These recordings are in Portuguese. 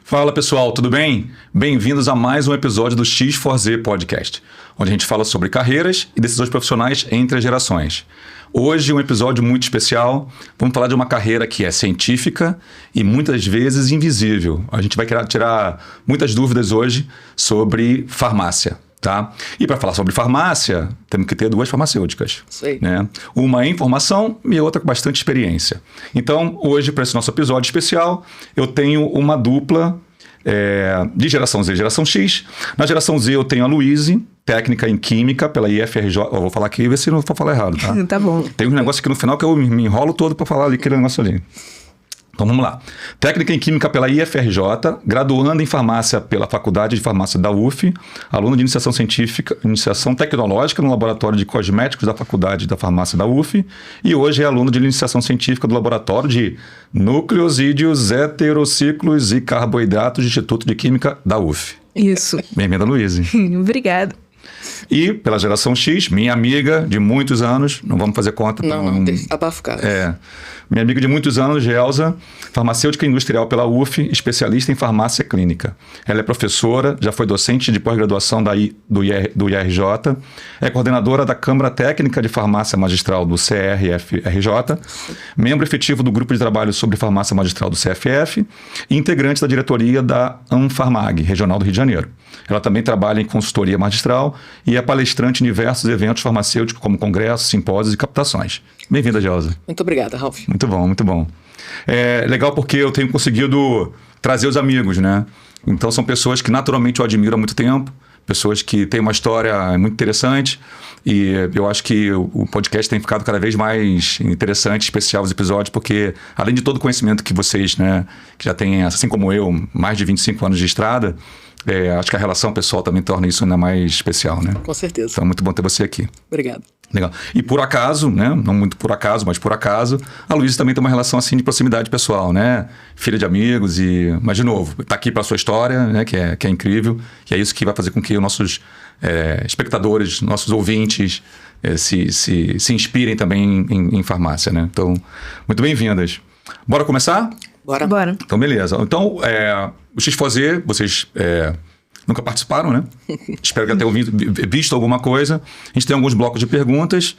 Fala pessoal, tudo bem? Bem-vindos a mais um episódio do X4Z Podcast, onde a gente fala sobre carreiras e decisões profissionais entre as gerações. Hoje um episódio muito especial, vamos falar de uma carreira que é científica e muitas vezes invisível. A gente vai tirar muitas dúvidas hoje sobre farmácia. Tá? E para falar sobre farmácia, temos que ter duas farmacêuticas. Sei. Né? Uma em formação e outra com bastante experiência. Então, hoje, para esse nosso episódio especial, eu tenho uma dupla de geração Z e geração X. Na geração Z, eu tenho a Luíse, técnica em Química pela IFRJ. Eu vou falar aqui e ver se não vou falar errado. Tá? Tá bom. Tem um negócio aqui no final que eu me enrolo todo para falar ali, aquele negócio ali. Então vamos lá. Técnica em Química pela IFRJ, graduando em Farmácia pela Faculdade de Farmácia da UF, aluno de iniciação científica, iniciação tecnológica no Laboratório de Cosméticos da Faculdade da Farmácia da UF e hoje é aluno de iniciação científica do Laboratório de Nucleosídeos, Heterociclos e Carboidratos do Instituto de Química da UF. Isso. Bem-vinda, Luíse. Obrigada. E pela geração X, minha amiga de muitos anos, não vamos fazer conta. Não, abafo cara. Minha amiga de muitos anos, Gelsa, farmacêutica industrial pela UF, especialista em farmácia clínica. Ela é professora, já foi docente de pós-graduação do IRJ, é coordenadora da Câmara Técnica de Farmácia Magistral do CRFRJ, membro efetivo do Grupo de Trabalho sobre Farmácia Magistral do CFF e integrante da diretoria da Anfarmag, Regional do Rio de Janeiro. Ela também trabalha em consultoria magistral e é palestrante em diversos eventos farmacêuticos, como congressos, simpósios e captações. Bem-vinda, Gelsa. Muito obrigada, Ralf. Muito bom, muito bom. É legal porque eu tenho conseguido trazer os amigos, né? Então são pessoas que naturalmente eu admiro há muito tempo, pessoas que têm uma história muito interessante e eu acho que o podcast tem ficado cada vez mais interessante, especial os episódios, porque além de todo o conhecimento que vocês, né, que já têm, assim como eu, mais de 25 anos de estrada, acho que a relação pessoal também torna isso ainda mais especial, né? Com certeza. Então é muito bom ter você aqui. Obrigado. Legal. E por acaso, né? Não muito por acaso, mas por acaso, a Luísa também tem uma relação assim de proximidade pessoal, né? Filha de amigos mas de novo, está aqui para a sua história, né? Que é incrível, e é isso que vai fazer com que os nossos espectadores, nossos ouvintes se inspirem também em farmácia, né? Então, muito bem-vindas. Bora começar? Bora. Então, beleza. Então, o X4Z, vocês nunca participaram, né? Espero que já tenham visto alguma coisa. A gente tem alguns blocos de perguntas.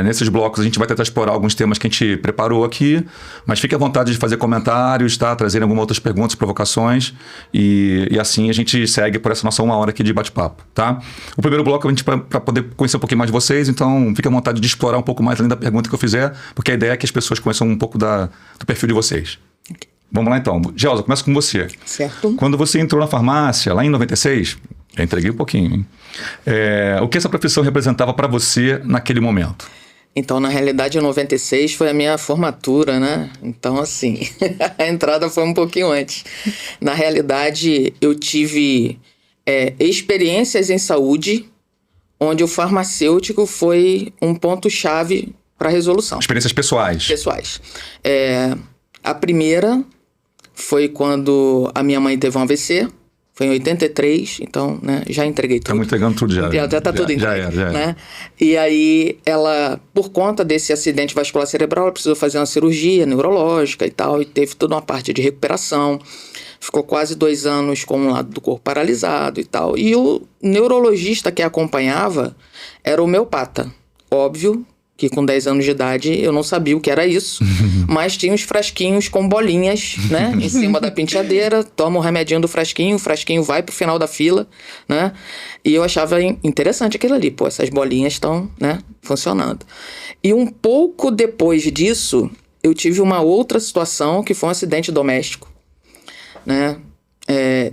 Nesses blocos a gente vai tentar explorar alguns temas que a gente preparou aqui, mas fique à vontade de fazer comentários, tá? Trazerem algumas outras perguntas, provocações e assim a gente segue por essa nossa 1 hora aqui de bate-papo, tá? O primeiro bloco a gente para poder conhecer um pouquinho mais de vocês, então fique à vontade de explorar um pouco mais além da pergunta que eu fizer, porque a ideia é que as pessoas conheçam um pouco do perfil de vocês. Okay. Vamos lá então. Gelsa, começa com você. Certo. Quando você entrou na farmácia, lá em 96, eu entreguei um pouquinho, hein? O que essa profissão representava para você naquele momento? Então, na realidade, em 96 foi a minha formatura, né? Então, assim, a entrada foi um pouquinho antes. Na realidade, eu tive experiências em saúde, onde o farmacêutico foi um ponto-chave para a resolução. Experiências pessoais. Pessoais. A primeira foi quando a minha mãe teve um AVC, foi em 83, então, né, já entreguei tudo. Estamos entregando tudo já. Já tá tudo entregue. Já era. Né? E aí, ela, por conta desse acidente vascular cerebral, ela precisou fazer uma cirurgia neurológica e tal, e teve toda uma parte de recuperação. Ficou quase 2 anos com um lado do corpo paralisado e tal. E o neurologista que a acompanhava era homeopata. Óbvio que com 10 anos de idade eu não sabia o que era isso, mas tinha uns frasquinhos com bolinhas, né, em cima da penteadeira, toma o remedinho do frasquinho, o frasquinho vai pro final da fila, né, e eu achava interessante aquilo ali, essas bolinhas estão, né, funcionando. E um pouco depois disso, eu tive uma outra situação que foi um acidente doméstico, né.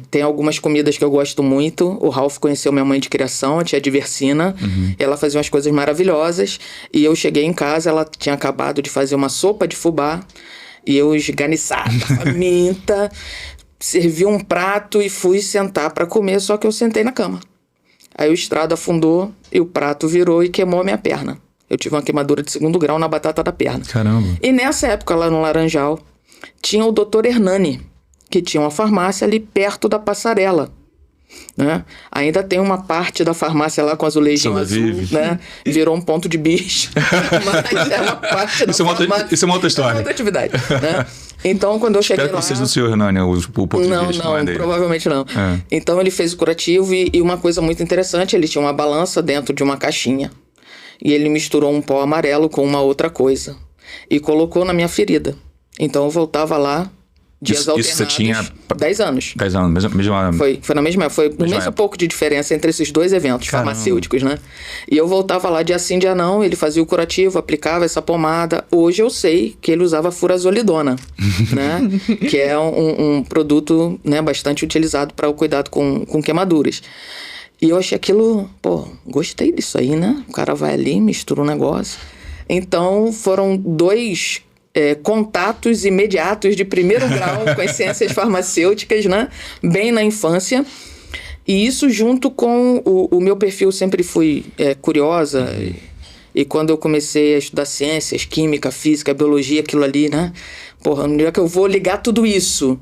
Tem algumas comidas que eu gosto muito. O Ralf conheceu minha mãe de criação, a tia Diversina. Ela fazia umas coisas maravilhosas. E eu cheguei em casa, ela tinha acabado de fazer uma sopa de fubá. E eu, esganiçada, faminta, servi um prato e fui sentar para comer, só que eu sentei na cama. Aí o estrado afundou e o prato virou e queimou a minha perna. Eu tive uma queimadura de 2º grau na batata da perna. Caramba! E nessa época, lá no Laranjal, tinha o Dr. Hernani, que tinha uma farmácia ali perto da passarela, né? Ainda tem uma parte da farmácia lá com azulejinho azul, né? Virou um ponto de bicho, mas é uma parte da farmácia. Isso é uma outra história. É uma outra atividade, né? Então, quando eu cheguei Espero que lá... não seja do senhor, Hernani, o português. Não, é dele. provavelmente não. É. Então, ele fez o curativo e uma coisa muito interessante, ele tinha uma balança dentro de uma caixinha. E ele misturou um pó amarelo com uma outra coisa. E colocou na minha ferida. Então, eu voltava lá, dias alternados. Isso você tinha... 10 anos. 10 anos, mesma... Foi na mesma... Foi um mês e pouco de diferença entre esses dois eventos farmacêuticos, né? E eu voltava lá dia sim, dia não, ele fazia o curativo, aplicava essa pomada. Hoje eu sei que ele usava furazolidona, né? Que é um produto, né, bastante utilizado para o cuidado com queimaduras. E eu achei aquilo... Pô, gostei disso aí, né? O cara vai ali, mistura um negócio. Então, foram dois... contatos imediatos de primeiro grau com as ciências farmacêuticas, né? Bem na infância. E isso junto com o meu perfil, sempre fui curiosa. E quando eu comecei a estudar ciências, química, física, biologia, aquilo ali, né? Porra, no dia que eu vou ligar tudo isso?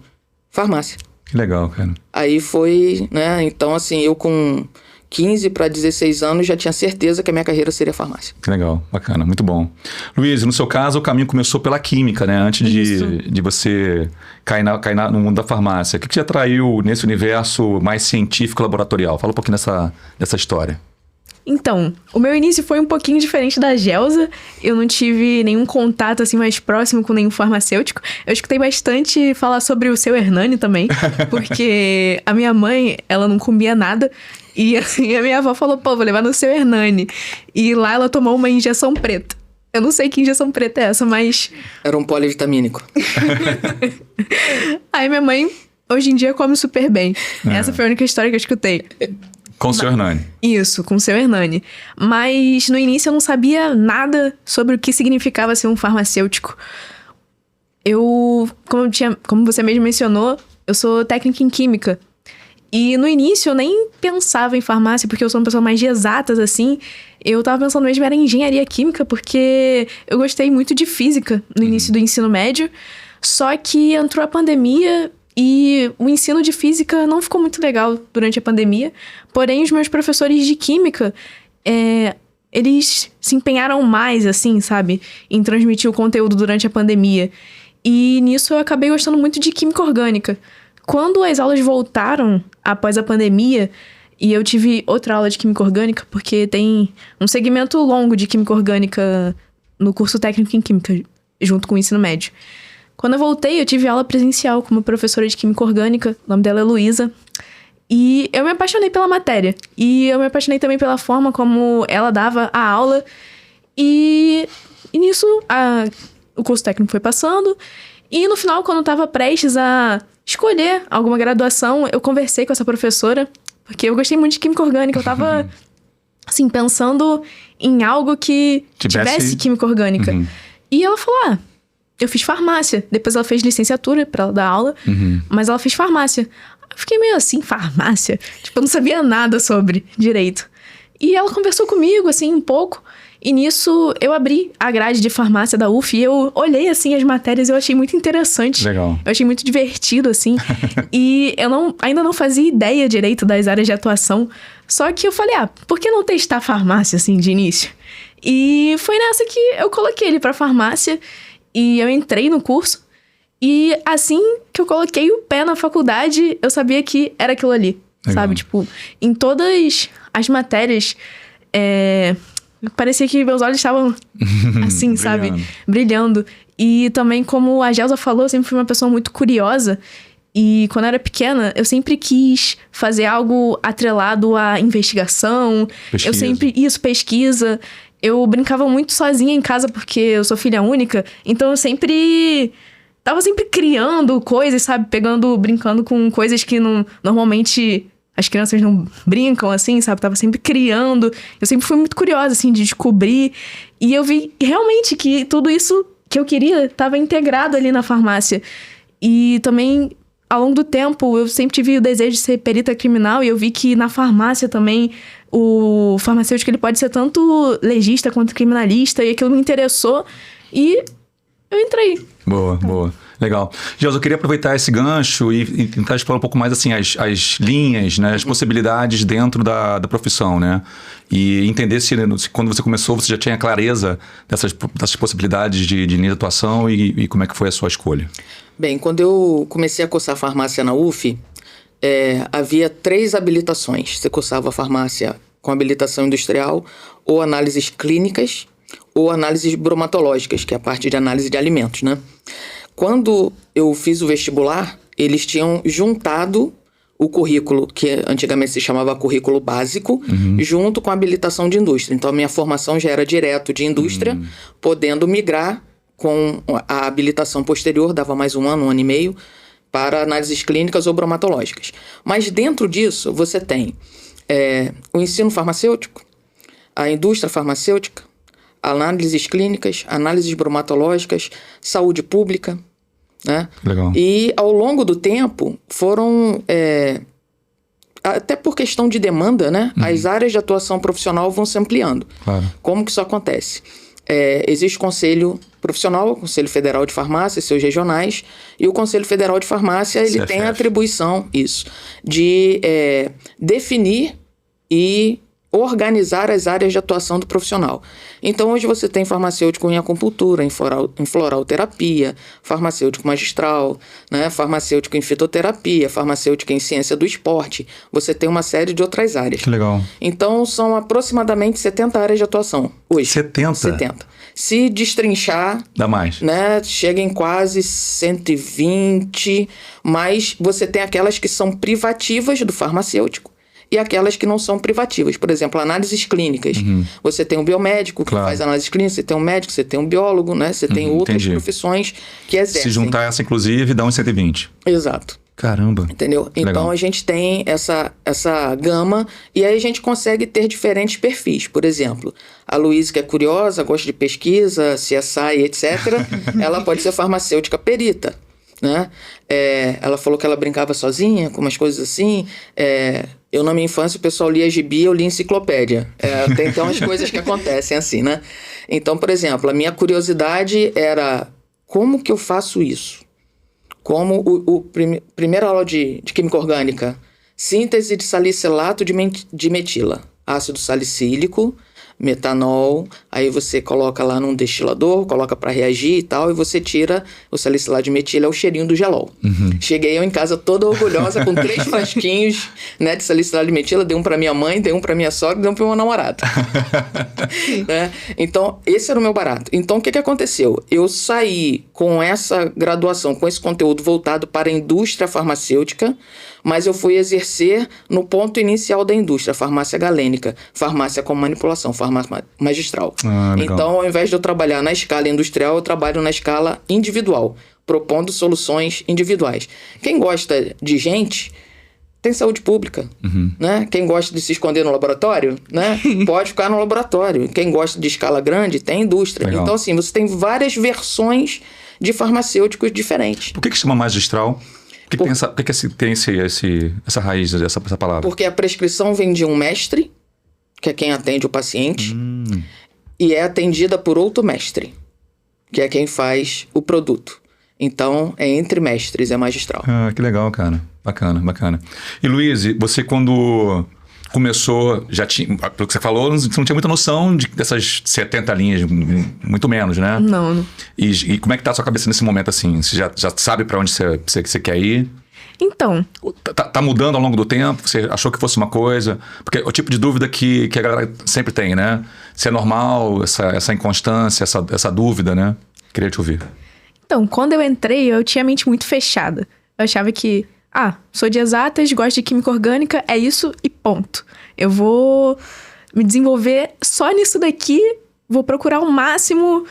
Farmácia. Que legal, cara. Aí foi, né? Então, assim, eu com 15 para 16 anos já tinha certeza que a minha carreira seria farmácia. Que legal, bacana, muito bom. Luiz, no seu caso, o caminho começou pela química, né? Antes de você cair no mundo da farmácia. O que te atraiu nesse universo mais científico laboratorial? Fala um pouquinho dessa história. Então, o meu início foi um pouquinho diferente da Gelsa. Eu não tive nenhum contato assim mais próximo com nenhum farmacêutico. Eu escutei bastante falar sobre o seu Hernani também, porque a minha mãe, ela não comia nada. E assim, a minha avó falou, pô, vou levar no seu Hernani. E lá ela tomou uma injeção preta. Eu não sei que injeção preta é essa, mas... Era um polivitamínico. Aí minha mãe, hoje em dia, come super bem. Essa foi a única história que eu escutei. Com o seu Hernani. Isso, com o seu Hernani. Mas no início eu não sabia nada sobre o que significava ser um farmacêutico. Como você mesmo mencionou, eu sou técnica em química. E no início eu nem pensava em farmácia, porque eu sou uma pessoa mais de exatas, assim. Eu tava pensando mesmo era em engenharia química, porque eu gostei muito de física no início do ensino médio. Só que entrou a pandemia e o ensino de física não ficou muito legal durante a pandemia. Porém, os meus professores de química, eles se empenharam mais, assim, sabe? Em transmitir o conteúdo durante a pandemia. E nisso eu acabei gostando muito de química orgânica. Quando as aulas voltaram após a pandemia, e eu tive outra aula de química orgânica, porque tem um segmento longo de química orgânica no curso técnico em química, junto com o ensino médio. Quando eu voltei, eu tive aula presencial com uma professora de química orgânica, o nome dela é Luísa, e eu me apaixonei pela matéria. E eu me apaixonei também pela forma como ela dava a aula, e nisso o curso técnico foi passando, e no final, quando eu estava prestes a escolher alguma graduação, eu conversei com essa professora, porque eu gostei muito de química orgânica, eu tava, assim, pensando em algo que tivesse química orgânica. E ela falou, eu fiz farmácia. Depois ela fez licenciatura pra ela dar aula, mas ela fez farmácia. Eu fiquei meio assim, farmácia? Tipo, eu não sabia nada sobre direito. E ela conversou comigo, assim, um pouco. E nisso, eu abri a grade de farmácia da UF e eu olhei, assim, as matérias e eu achei muito interessante. Legal. Eu achei muito divertido, assim. E eu ainda não fazia ideia direito das áreas de atuação. Só que eu falei, por que não testar farmácia, assim, de início? E foi nessa que eu coloquei ele pra farmácia e eu entrei no curso. E assim que eu coloquei o pé na faculdade, eu sabia que era aquilo ali, sabe? Tipo, em todas as matérias, parecia que meus olhos estavam assim, sabe? Brilhando. E também, como a Gelsa falou, eu sempre fui uma pessoa muito curiosa. E quando eu era pequena, eu sempre quis fazer algo atrelado à investigação. Pesquisa. Pesquisa. Eu brincava muito sozinha em casa, porque eu sou filha única. Então, eu tava sempre criando coisas, sabe? Brincando com coisas que normalmente as crianças não brincam, assim, sabe? Tava sempre criando. Eu sempre fui muito curiosa, assim, de descobrir. E eu vi realmente que tudo isso que eu queria tava integrado ali na farmácia. E também, ao longo do tempo, eu sempre tive o desejo de ser perita criminal. E eu vi que na farmácia também, o farmacêutico ele pode ser tanto legista quanto criminalista. E aquilo me interessou. E eu entrei. Boa. Legal. Gelson, eu queria aproveitar esse gancho e tentar explorar um pouco mais assim, as linhas, né, as possibilidades dentro da profissão, né? E entender se quando você começou você já tinha clareza dessas possibilidades de linha de atuação e como é que foi a sua escolha. Bem, quando eu comecei a cursar farmácia na UF, havia 3 habilitações. Você cursava farmácia com habilitação industrial, ou análises clínicas, ou análises bromatológicas, que é a parte de análise de alimentos, né? Quando eu fiz o vestibular, eles tinham juntado o currículo, que antigamente se chamava currículo básico, junto com a habilitação de indústria. Então, a minha formação já era direto de indústria, podendo migrar com a habilitação posterior, dava mais um ano e meio, para análises clínicas ou bromatológicas. Mas dentro disso, você tem o ensino farmacêutico, a indústria farmacêutica, análises clínicas, análises bromatológicas, saúde pública, né? Legal. E ao longo do tempo foram, até por questão de demanda, né? As áreas de atuação profissional vão se ampliando. Claro. Como que isso acontece? Existe o Conselho Profissional, o Conselho Federal de Farmácia, seus regionais, e o Conselho Federal de Farmácia ele tem a atribuição, de definir e organizar as áreas de atuação do profissional. Então, hoje você tem farmacêutico em acupuntura, em floralterapia, farmacêutico magistral, né? Farmacêutico em fitoterapia, farmacêutico em ciência do esporte. Você tem uma série de outras áreas. Que legal. Então, são aproximadamente 70 áreas de atuação hoje. 70? 70. Se destrinchar... Dá mais. Né, chega em quase 120, mas você tem aquelas que são privativas do farmacêutico e aquelas que não são privativas. Por exemplo, análises clínicas. Você tem um biomédico que faz análises clínicas, você tem um médico, você tem um biólogo, né? Você tem outras profissões que exercem. Se juntar essa, inclusive, dá uns 120. Exato. Caramba. Entendeu? Então, legal. a gente tem essa gama e aí a gente consegue ter diferentes perfis. Por exemplo, a Luísa, que é curiosa, gosta de pesquisa, CSI, etc., ela pode ser farmacêutica perita, né? Ela falou que ela brincava sozinha, com umas coisas assim. Eu, na minha infância, o pessoal lia gibi, eu lia enciclopédia. Tem então as coisas que acontecem assim, né? Então, por exemplo, a minha curiosidade era como que eu faço isso? Como primeira aula de química orgânica, síntese de salicilato de metila, ácido salicílico, metanol, aí você coloca lá num destilador, coloca para reagir e tal, e você tira o salicilato de metila, é o cheirinho do gelol. Cheguei eu em casa toda orgulhosa com 3 frasquinhos, né, de salicilato de metila, dei um para minha mãe, dei um para minha sogra, dei um para meu namorado. Né? Então, esse era o meu barato. Então, o que aconteceu? Eu saí com essa graduação, com esse conteúdo voltado para a indústria farmacêutica, mas eu fui exercer no ponto inicial da indústria, farmácia galênica, farmácia com manipulação, farmácia magistral. Então, ao invés de eu trabalhar na escala industrial, eu trabalho na escala individual, propondo soluções individuais. Quem gosta de gente tem saúde pública, né? Quem gosta de se esconder no laboratório, né? Pode ficar no laboratório. Quem gosta de escala grande tem indústria. Legal. Então, assim, você tem várias versões de farmacêuticos diferentes. Por que chama magistral? Por que tem essa raiz dessa palavra? Porque a prescrição vem de um mestre, que é quem atende o paciente, e é atendida por outro mestre, que é quem faz o produto. Então, é entre mestres, é magistral. Ah, que legal, cara. Bacana. E, Luiz, você quando começou, já tinha, pelo que você falou, você não tinha muita noção dessas 70 linhas, muito menos, né? Não. E como é que tá a sua cabeça nesse momento, assim? Você já sabe para onde você quer ir? Então... Tá mudando ao longo do tempo? Você achou que fosse uma coisa? Porque é o tipo de dúvida que a galera sempre tem, né? Se é normal, essa inconstância, essa dúvida, né? Queria te ouvir. Então, quando eu entrei, eu tinha a mente muito fechada. Eu achava que, sou de exatas, gosto de química orgânica, é isso e ponto. Eu vou me desenvolver só nisso daqui, vou procurar o máximo,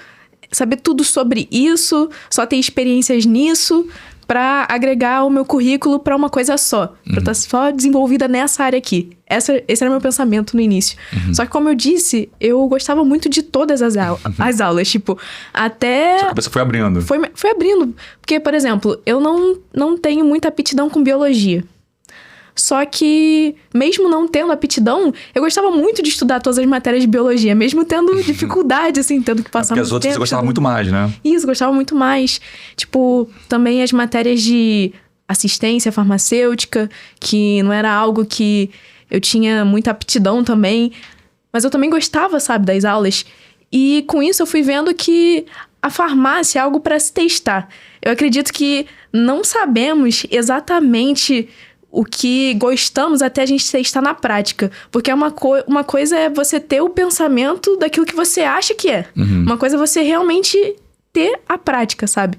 saber tudo sobre isso, só ter experiências nisso, para agregar o meu currículo para uma coisa só. Pra estar só desenvolvida nessa área aqui. Esse era o meu pensamento no início. Só que, como eu disse, eu gostava muito de todas as aulas. Tipo, até... Sua cabeça foi abrindo. Foi abrindo. Porque, por exemplo, eu não tenho muita aptidão com biologia. Só que, mesmo não tendo aptidão, eu gostava muito de estudar todas as matérias de biologia, mesmo tendo dificuldade, assim, tendo que passar Porque muito as outras tempo você gostava estudando. muito mais, né? Isso, gostava muito mais. Tipo, também as matérias de assistência farmacêutica, que não era algo que eu tinha muita aptidão também. Mas eu também gostava, sabe, das aulas. E com isso eu fui vendo que a farmácia é algo para se testar. Eu acredito que não sabemos exatamente o que gostamos até a gente testar na prática. Porque uma coisa é você ter o pensamento daquilo que você acha que é. Uma coisa é você realmente ter a prática, sabe?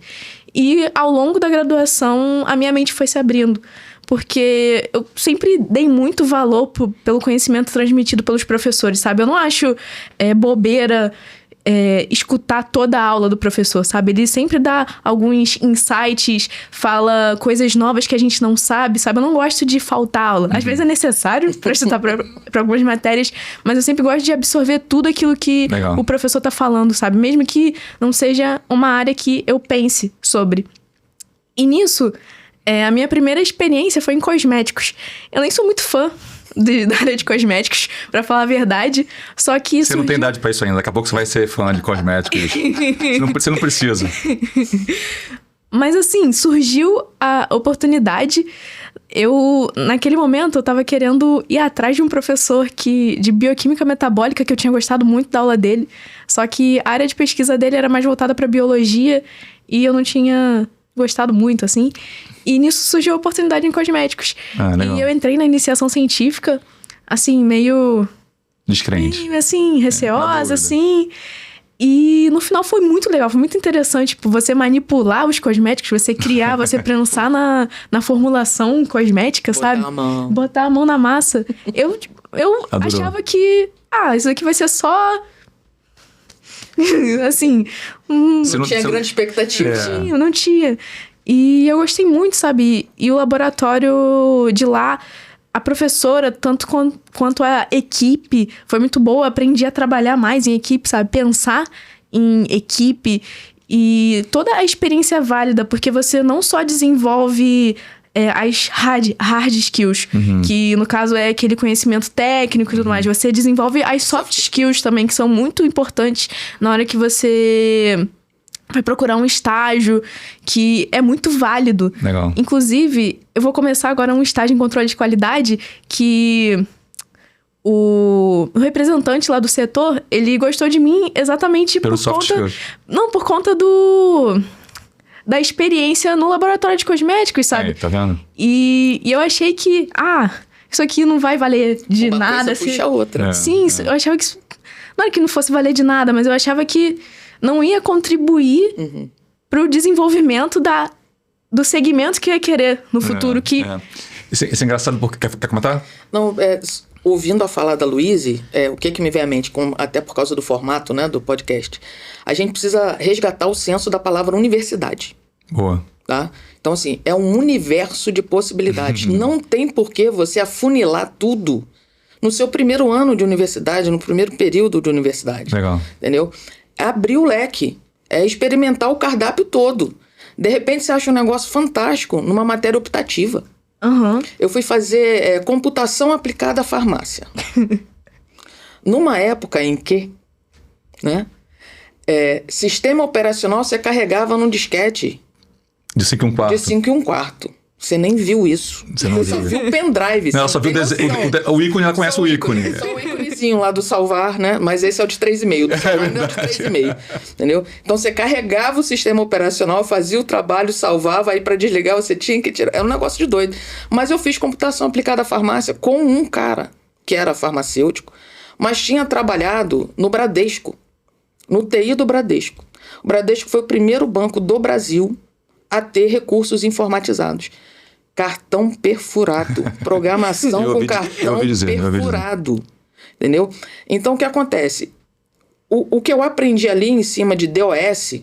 E ao longo da graduação, a minha mente foi se abrindo. Porque eu sempre dei muito valor pelo conhecimento transmitido pelos professores, sabe? Eu não acho bobeira escutar toda a aula do professor, sabe? Ele sempre dá alguns insights, fala coisas novas que a gente não sabe, sabe? Eu não gosto de faltar aula. Às vezes é necessário para estudar para algumas matérias, mas eu sempre gosto de absorver tudo aquilo que Legal. o professor tá falando, sabe? Mesmo que não seja uma área que eu pense sobre. E nisso, a minha primeira experiência foi em cosméticos. Eu nem sou muito fã da área de cosméticos, pra falar a verdade. Só que isso. Você não tem idade pra isso ainda. Daqui a pouco você vai ser fã de cosméticos. Você não precisa. Mas assim, surgiu a oportunidade. Naquele momento, eu tava querendo ir atrás de um professor de bioquímica metabólica, que eu tinha gostado muito da aula dele. Só que a área de pesquisa dele era mais voltada pra biologia e eu não tinha gostado muito, assim. E nisso surgiu a oportunidade em cosméticos. Legal. E eu entrei na iniciação científica, assim, meio Descrente. assim, receosa, assim. E no final foi muito legal, foi muito interessante. Tipo, você manipular os cosméticos, você criar, você pensar na formulação cosmética, sabe? Botar a mão na massa. Eu achava que, isso aqui vai ser só... assim... Não tinha grande expectativa. Não tinha. E eu gostei muito, sabe? E o laboratório de lá, a professora, tanto quanto a equipe, foi muito boa. Aprendi a trabalhar mais em equipe, sabe? Pensar em equipe. E toda a experiência é válida, porque você não só desenvolve as hard skills, que no caso é aquele conhecimento técnico e tudo mais. Você desenvolve as soft skills também, que são muito importantes na hora que você vai procurar um estágio, que é muito válido. Legal. Inclusive, eu vou começar agora um estágio em controle de qualidade que o representante lá do setor, ele gostou de mim exatamente Pelo soft skills. Não, por conta da experiência no laboratório de cosméticos, sabe? Tá vendo? E eu achei que, isso aqui não vai valer de Uma nada. coisa puxa a outra. Sim, eu achava que... Não era que não fosse valer de nada, mas eu achava que não ia contribuir pro desenvolvimento do segmento que eu ia querer no futuro. Isso é engraçado porque... Quer comentar? Não, ouvindo a falar da Luíse, o que me vem à mente, até por causa do formato, né, do podcast, a gente precisa resgatar o senso da palavra universidade. Boa. Tá? Então, assim, é um universo de possibilidades. Não tem por que você afunilar tudo no seu primeiro ano de universidade, no primeiro período de universidade. Legal. Entendeu? É abrir o leque, é experimentar o cardápio todo. De repente, você acha um negócio fantástico numa matéria optativa. Eu fui fazer computação aplicada à farmácia. Numa época em que, né, sistema operacional você carregava num disquete de 5 e 1 quarto. De 5 e 1 quarto. Você nem viu isso. Você só viu o pendrive. Não, ela só viu o ícone, ela conhece o ícone. Só o íconezinho lá do salvar, né? Mas esse é o de 3,5. Do salvar é o de 3,5. Entendeu? Então você carregava o sistema operacional, fazia o trabalho, salvava, aí para desligar você tinha que tirar. Era um negócio de doido. Mas eu fiz computação aplicada à farmácia com um cara que era farmacêutico, mas tinha trabalhado no Bradesco, no TI do Bradesco. O Bradesco foi o primeiro banco do Brasil a ter recursos informatizados. Cartão perfurado. Programação com cartão perfurado. Entendeu? Então, o que acontece? O que eu aprendi ali em cima de DOS,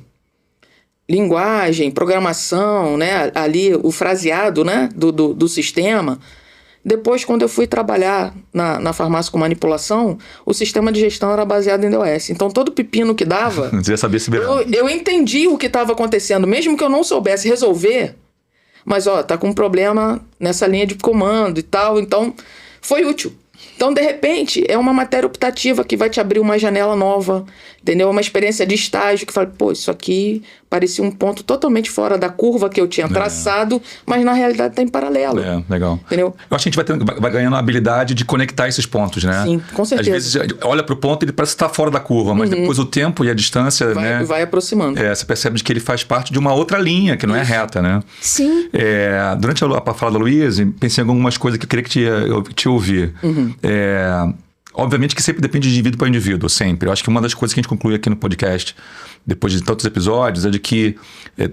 linguagem, programação, né? Ali o fraseado, né? do sistema. Depois, quando eu fui trabalhar na farmácia com manipulação, o sistema de gestão era baseado em DOS. Então, todo pepino que dava... Você já sabia se virar. Eu entendi o que estava acontecendo. Mesmo que eu não soubesse resolver, mas tá com um problema nessa linha de comando e tal, então foi útil. Então, de repente, é uma matéria optativa que vai te abrir uma janela nova, entendeu? Uma experiência de estágio que fala, pô, isso aqui parecia um ponto totalmente fora da curva que eu tinha traçado, mas na realidade está em paralelo. Legal. Entendeu? Eu acho que a gente vai ganhando a habilidade de conectar esses pontos, né? Sim, com certeza. Às vezes, olha para o ponto e ele parece estar fora da curva, mas depois o tempo e a distância, vai aproximando. Você percebe que ele faz parte de uma outra linha, que não é reta, né? Sim. Durante a fala da Luísa, pensei em algumas coisas que eu queria te ouvir. Obviamente que sempre depende de indivíduo para indivíduo, sempre. Eu acho que uma das coisas que a gente conclui aqui no podcast, depois de tantos episódios, é de que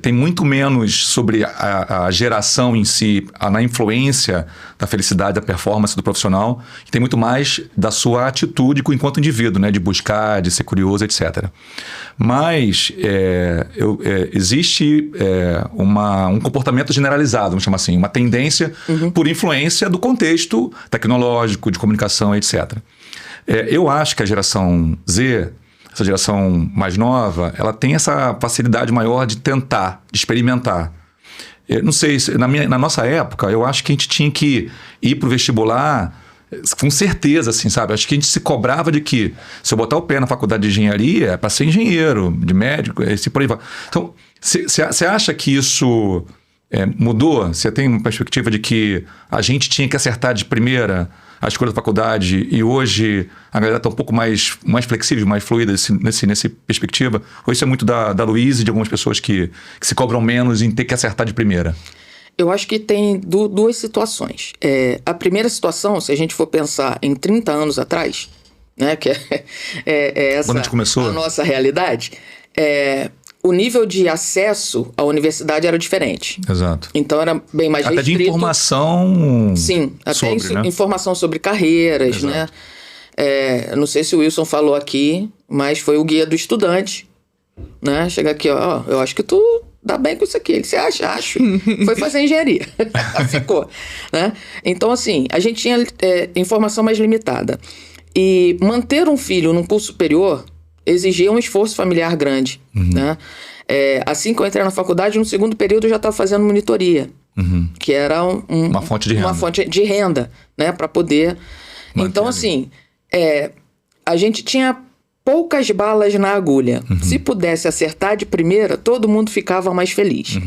tem muito menos sobre a geração em si, na influência da felicidade, da performance do profissional, e tem muito mais da sua atitude enquanto indivíduo, né? De buscar, de ser curioso, etc. Mas existe um comportamento generalizado, vamos chamar assim, uma tendência por influência do contexto tecnológico, de comunicação, etc. Eu acho que a geração Z, essa geração mais nova, ela tem essa facilidade maior de tentar, de experimentar. Não sei, na nossa época, eu acho que a gente tinha que ir para o vestibular com certeza, assim, sabe? Acho que a gente se cobrava de que se eu botar o pé na faculdade de engenharia é para ser engenheiro, de médico, assim por aí vai. Então, você acha que isso mudou? Você tem uma perspectiva de que a gente tinha que acertar de primeira a escolha da faculdade e hoje a galera está um pouco mais flexível, mais fluida nessa perspectiva? Ou isso é muito da Luísa e de algumas pessoas que se cobram menos em ter que acertar de primeira? Eu acho que tem duas situações. A primeira situação, se a gente for pensar em 30 anos atrás, né, que é essa quando a gente começou, a nossa realidade, o nível de acesso à universidade era diferente. Exato. Então era bem mais até restrito. De informação. Sim, até sobre, né? informação sobre carreiras, exato, né? Não sei se o Wilson falou aqui, mas foi o guia do estudante, né? Chega aqui, eu acho que tu dá bem com isso aqui. Você acha? Acho. Foi fazer engenharia. Ficou, né? Então, assim, a gente tinha informação mais limitada. E manter um filho num curso superior exigia um esforço familiar grande, né? Assim que eu entrei na faculdade, no segundo período eu já estava fazendo monitoria, que era uma fonte de renda. Uma fonte de renda, né? Para poder... Então, assim, a gente tinha poucas balas na agulha. Se pudesse acertar de primeira, todo mundo ficava mais feliz.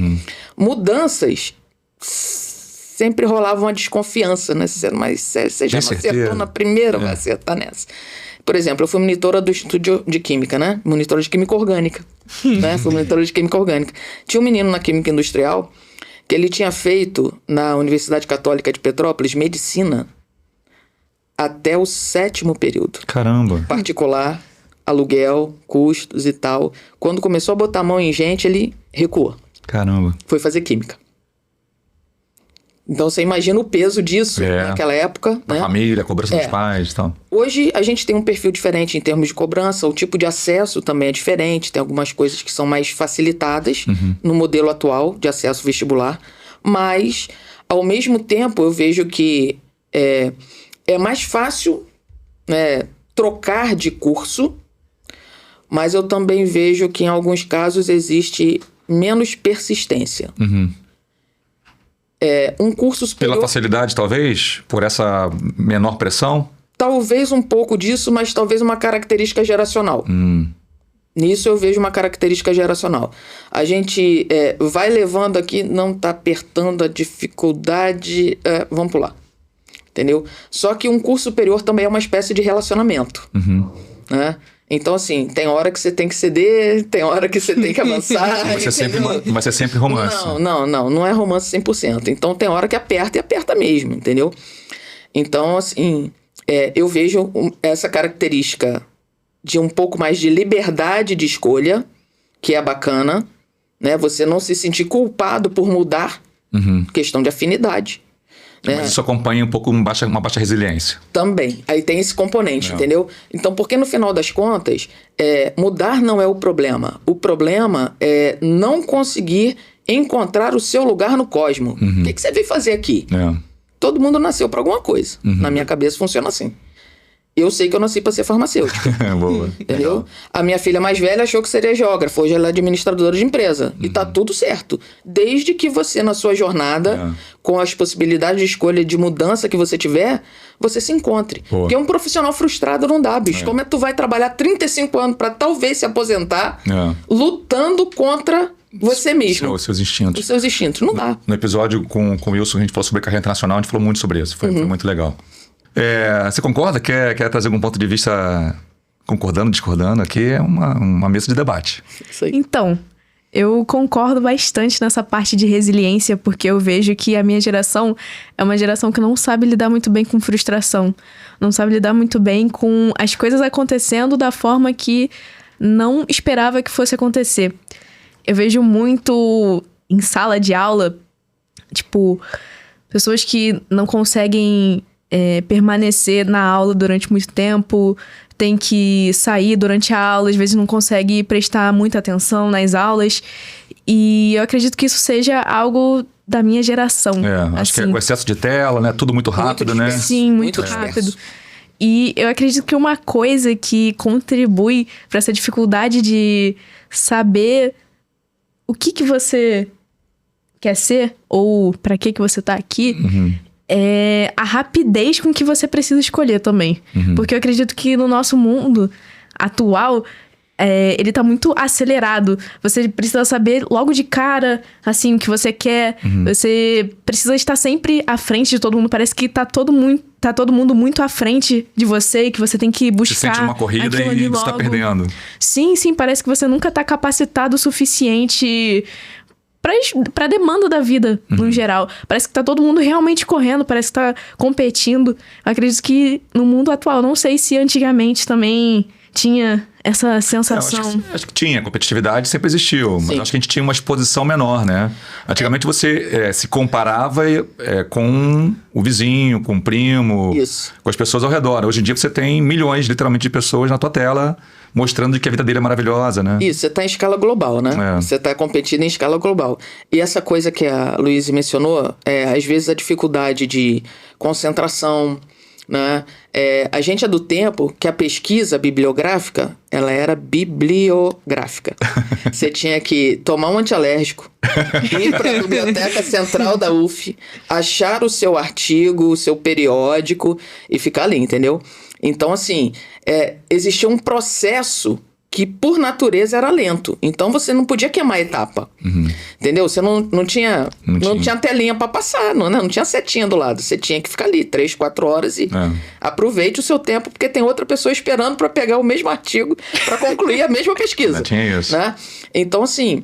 Mudanças sempre rolava uma desconfiança, né? Mas você já não acertou na primeira, vai acertar nessa. Por exemplo, eu fui monitora do Instituto de Química, né? Monitora de Química Orgânica. Né? Fui monitora de Química Orgânica. Tinha um menino na Química Industrial que ele tinha feito na Universidade Católica de Petrópolis medicina até o 7º período. Caramba! Particular, aluguel, custos e tal. Quando começou a botar a mão em gente, ele recuou. Caramba! Foi fazer química. Então você imagina o peso disso naquela época. A família, a cobrança dos pais e tal. Hoje a gente tem um perfil diferente em termos de cobrança, o tipo de acesso também é diferente, tem algumas coisas que são mais facilitadas no modelo atual de acesso vestibular, mas ao mesmo tempo eu vejo que é mais fácil, né, trocar de curso, mas eu também vejo que em alguns casos existe menos persistência. Um curso superior... Pela facilidade, talvez? Por essa menor pressão? Talvez um pouco disso, mas talvez uma característica geracional. Nisso eu vejo uma característica geracional. A gente vai levando aqui, não está apertando a dificuldade... vamos pular. Entendeu? Só que um curso superior também é uma espécie de relacionamento. Né? Então, assim, tem hora que você tem que ceder, tem hora que você tem que avançar. Vai ser sempre romance. Não é romance 100%. Então, tem hora que aperta e aperta mesmo, entendeu? Então, assim, eu vejo essa característica de um pouco mais de liberdade de escolha, que é bacana, né? Você não se sentir culpado por mudar, questão de afinidade. Mas isso acompanha um pouco uma baixa resiliência. Também. Aí tem esse componente, entendeu? Então, porque no final das contas, mudar não é o problema. O problema é não conseguir encontrar o seu lugar no cosmo. O que você veio fazer aqui? Todo mundo nasceu para alguma coisa. Na minha cabeça funciona assim. Eu sei que eu nasci para ser farmacêutico. Boa. Entendeu? Legal. A minha filha mais velha achou que seria geógrafa, hoje ela é administradora de empresa. E tá tudo certo. Desde que você, na sua jornada, com as possibilidades de escolha de mudança que você tiver, você se encontre. Boa. Porque um profissional frustrado não dá, bicho. Como é que tu vai trabalhar 35 anos para talvez se aposentar, lutando contra você mesmo? Os seus instintos. Os seus instintos. Não dá. No episódio com o Wilson, a gente falou sobre carreira internacional, a gente falou muito sobre isso. Foi muito legal. Você concorda? Quer trazer algum ponto de vista concordando, discordando? Aqui é uma mesa de debate. Isso aí. Então, eu concordo bastante nessa parte de resiliência, porque eu vejo que a minha geração é uma geração que não sabe lidar muito bem com frustração. Não sabe lidar muito bem com as coisas acontecendo da forma que não esperava que fosse acontecer. Eu vejo muito em sala de aula, tipo, pessoas que não conseguem permanecer na aula durante muito tempo, tem que sair durante a aula, às vezes não consegue prestar muita atenção nas aulas. E eu acredito que isso seja algo da minha geração. Acho que é o excesso de tela, né? Tudo muito rápido, né? Sim, muito rápido. E eu acredito que uma coisa que contribui para essa dificuldade de saber o que você quer ser ou para que você tá aqui é a rapidez com que você precisa escolher também. Porque eu acredito que no nosso mundo atual, ele tá muito acelerado. Você precisa saber logo de cara, assim, o que você quer. Você precisa estar sempre à frente de todo mundo. Parece que tá todo mundo muito à frente de você e que você tem que buscar. Você sente uma corrida e você tá perdendo. Sim, parece que você nunca tá capacitado o suficiente pra demanda da vida, no geral. Parece que tá todo mundo realmente correndo, parece que tá competindo. Eu acredito que no mundo atual, não sei se antigamente também tinha essa sensação. Acho que tinha, competitividade sempre existiu, mas acho que a gente tinha uma exposição menor, né? Antigamente você se comparava com o vizinho, com o primo, com as pessoas ao redor. Hoje em dia você tem milhões, literalmente, de pessoas na tua tela mostrando que a vida dele é maravilhosa, né? Isso, você está em escala global, né? Você está competindo em escala global. E essa coisa que a Luísa mencionou, às vezes a dificuldade de concentração, né? A gente é do tempo que a pesquisa bibliográfica, ela era bibliográfica. Você tinha que tomar um antialérgico, ir para a biblioteca central da UF, achar o seu artigo, o seu periódico e ficar ali, entendeu? Então, assim, existia um processo que, por natureza, era lento. Então, você não podia queimar a etapa. Entendeu? Você não tinha telinha para passar, não tinha setinha do lado. Você tinha que ficar ali 3, 4 horas e aproveite o seu tempo, porque tem outra pessoa esperando para pegar o mesmo artigo para concluir a mesma pesquisa. Tinha isso. Né? Então, assim,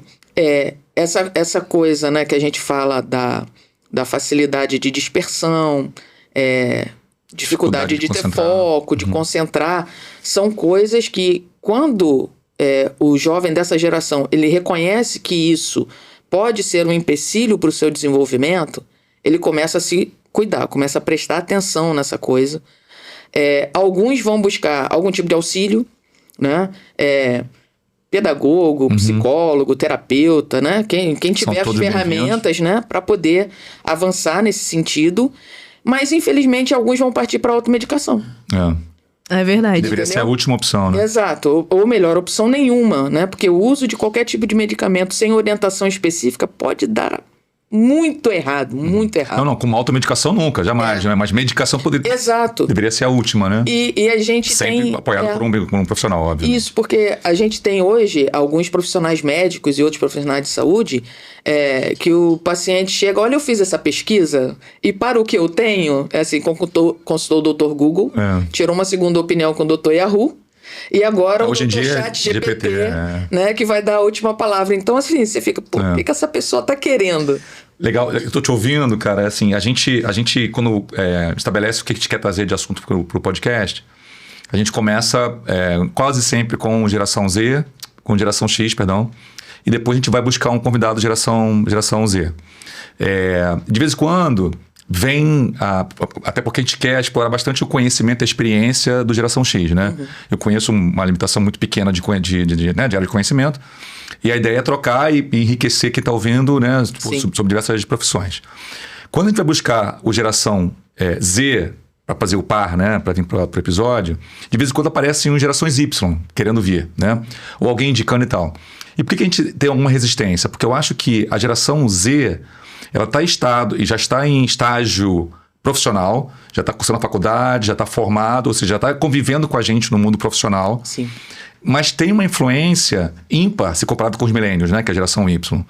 essa coisa, né, que a gente fala da facilidade de dispersão, dificuldade de ter foco, de concentrar, são coisas que, quando o jovem dessa geração ele reconhece que isso pode ser um empecilho para o seu desenvolvimento, ele começa a se cuidar, começa a prestar atenção nessa coisa. Alguns vão buscar algum tipo de auxílio, né? Pedagogo, psicólogo, terapeuta, né? Quem tiver as ferramentas, né, para poder avançar nesse sentido. Mas, infelizmente, alguns vão partir para a automedicação. É verdade. Deveria ser a última opção, né? Exato. Ou melhor, opção nenhuma, né? Porque o uso de qualquer tipo de medicamento sem orientação específica pode dar muito errado, muito errado. Não, com uma automedicação nunca, jamais, né? Mas medicação poderia... Exato. Deveria ser a última, né? E a gente sempre apoiado por um profissional, óbvio. Isso, porque a gente tem hoje alguns profissionais médicos e outros profissionais de saúde que o paciente chega, olha, eu fiz essa pesquisa e para o que eu tenho, assim, consultou o Dr. Google, tirou uma segunda opinião com o Dr. Yahoo, e agora hoje o em dia chat GPT, né, que vai dar a última palavra. Então, assim, você fica, pô, o que essa pessoa tá querendo? Legal, eu tô te ouvindo, cara, assim, a gente quando estabelece o que a gente quer trazer de assunto pro podcast, a gente começa quase sempre com geração Z, com geração X, perdão, e depois a gente vai buscar um convidado geração Z. De vez em quando vem, até porque a gente quer explorar bastante o conhecimento e a experiência do geração X, né? Eu conheço uma limitação muito pequena de área de conhecimento, e a ideia é trocar e enriquecer quem está ouvindo, né, sobre diversas profissões. Quando a gente vai buscar o geração Z fazer o par, né? Para vir para o episódio, de vez em quando aparecem gerações Y querendo vir, né? Ou alguém indicando e tal. E por que a gente tem alguma resistência? Porque eu acho que a geração Z, ela já está em estágio profissional, já está cursando a faculdade, já está formado, ou seja, já está convivendo com a gente no mundo profissional. Sim. Mas tem uma influência ímpar se comparado com os milênios, né? Que é a geração Y.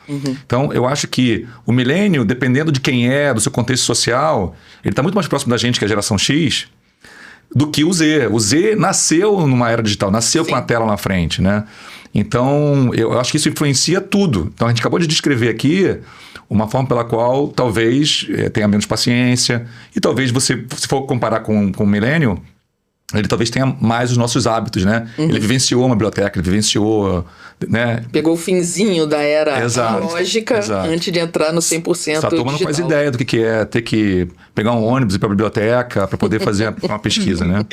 Então, eu acho que o milênio, dependendo de quem é, do seu contexto social, ele está muito mais próximo da gente, que é a geração X, do que o Z. O Z nasceu numa era digital, nasceu com a tela na frente, né? Então, eu acho que isso influencia tudo. Então, a gente acabou de descrever aqui uma forma pela qual talvez tenha menos paciência e talvez você, se for comparar com o milênio, ele talvez tenha mais os nossos hábitos, né? Ele vivenciou uma biblioteca, ele vivenciou, né? Pegou o finzinho da era Exato, analógica exato. antes de entrar no 100% A turma não faz digital. ideia do que é ter que pegar um ônibus e ir para a biblioteca para poder fazer uma pesquisa, né?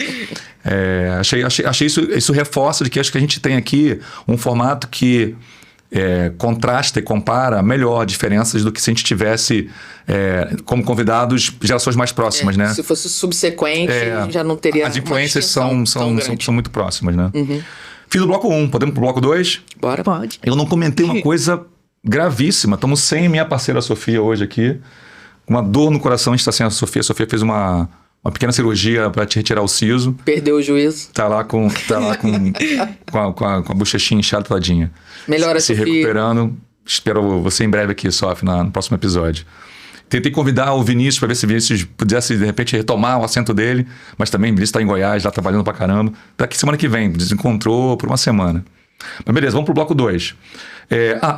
Achei isso reforça de que acho que a gente tem aqui um formato que contrasta e compara melhor diferenças do que se a gente tivesse como convidados gerações mais próximas, né? Se fosse subsequente, já não teria as influências uma são grande. muito próximas, né? Fiz o bloco 1, podemos pro bloco 2? Bora. Pode. Eu não comentei uma coisa gravíssima. Estamos sem minha parceira Sofia hoje aqui. Uma dor no coração, a gente está sem a Sofia. A Sofia fez uma pequena cirurgia para te retirar o siso. Perdeu o juízo. Tá lá com a bochechinha inchada todinha. Melhora, se Sofia. recuperando. Espero você em breve aqui, Sofia, no próximo episódio. Tentei convidar o Vinícius para ver se o Vinícius pudesse, de repente, retomar o assento dele, mas também o Vinícius está em Goiás, lá trabalhando pra caramba. Daqui semana que vem, desencontrou por uma semana. Mas beleza, vamos pro bloco 2.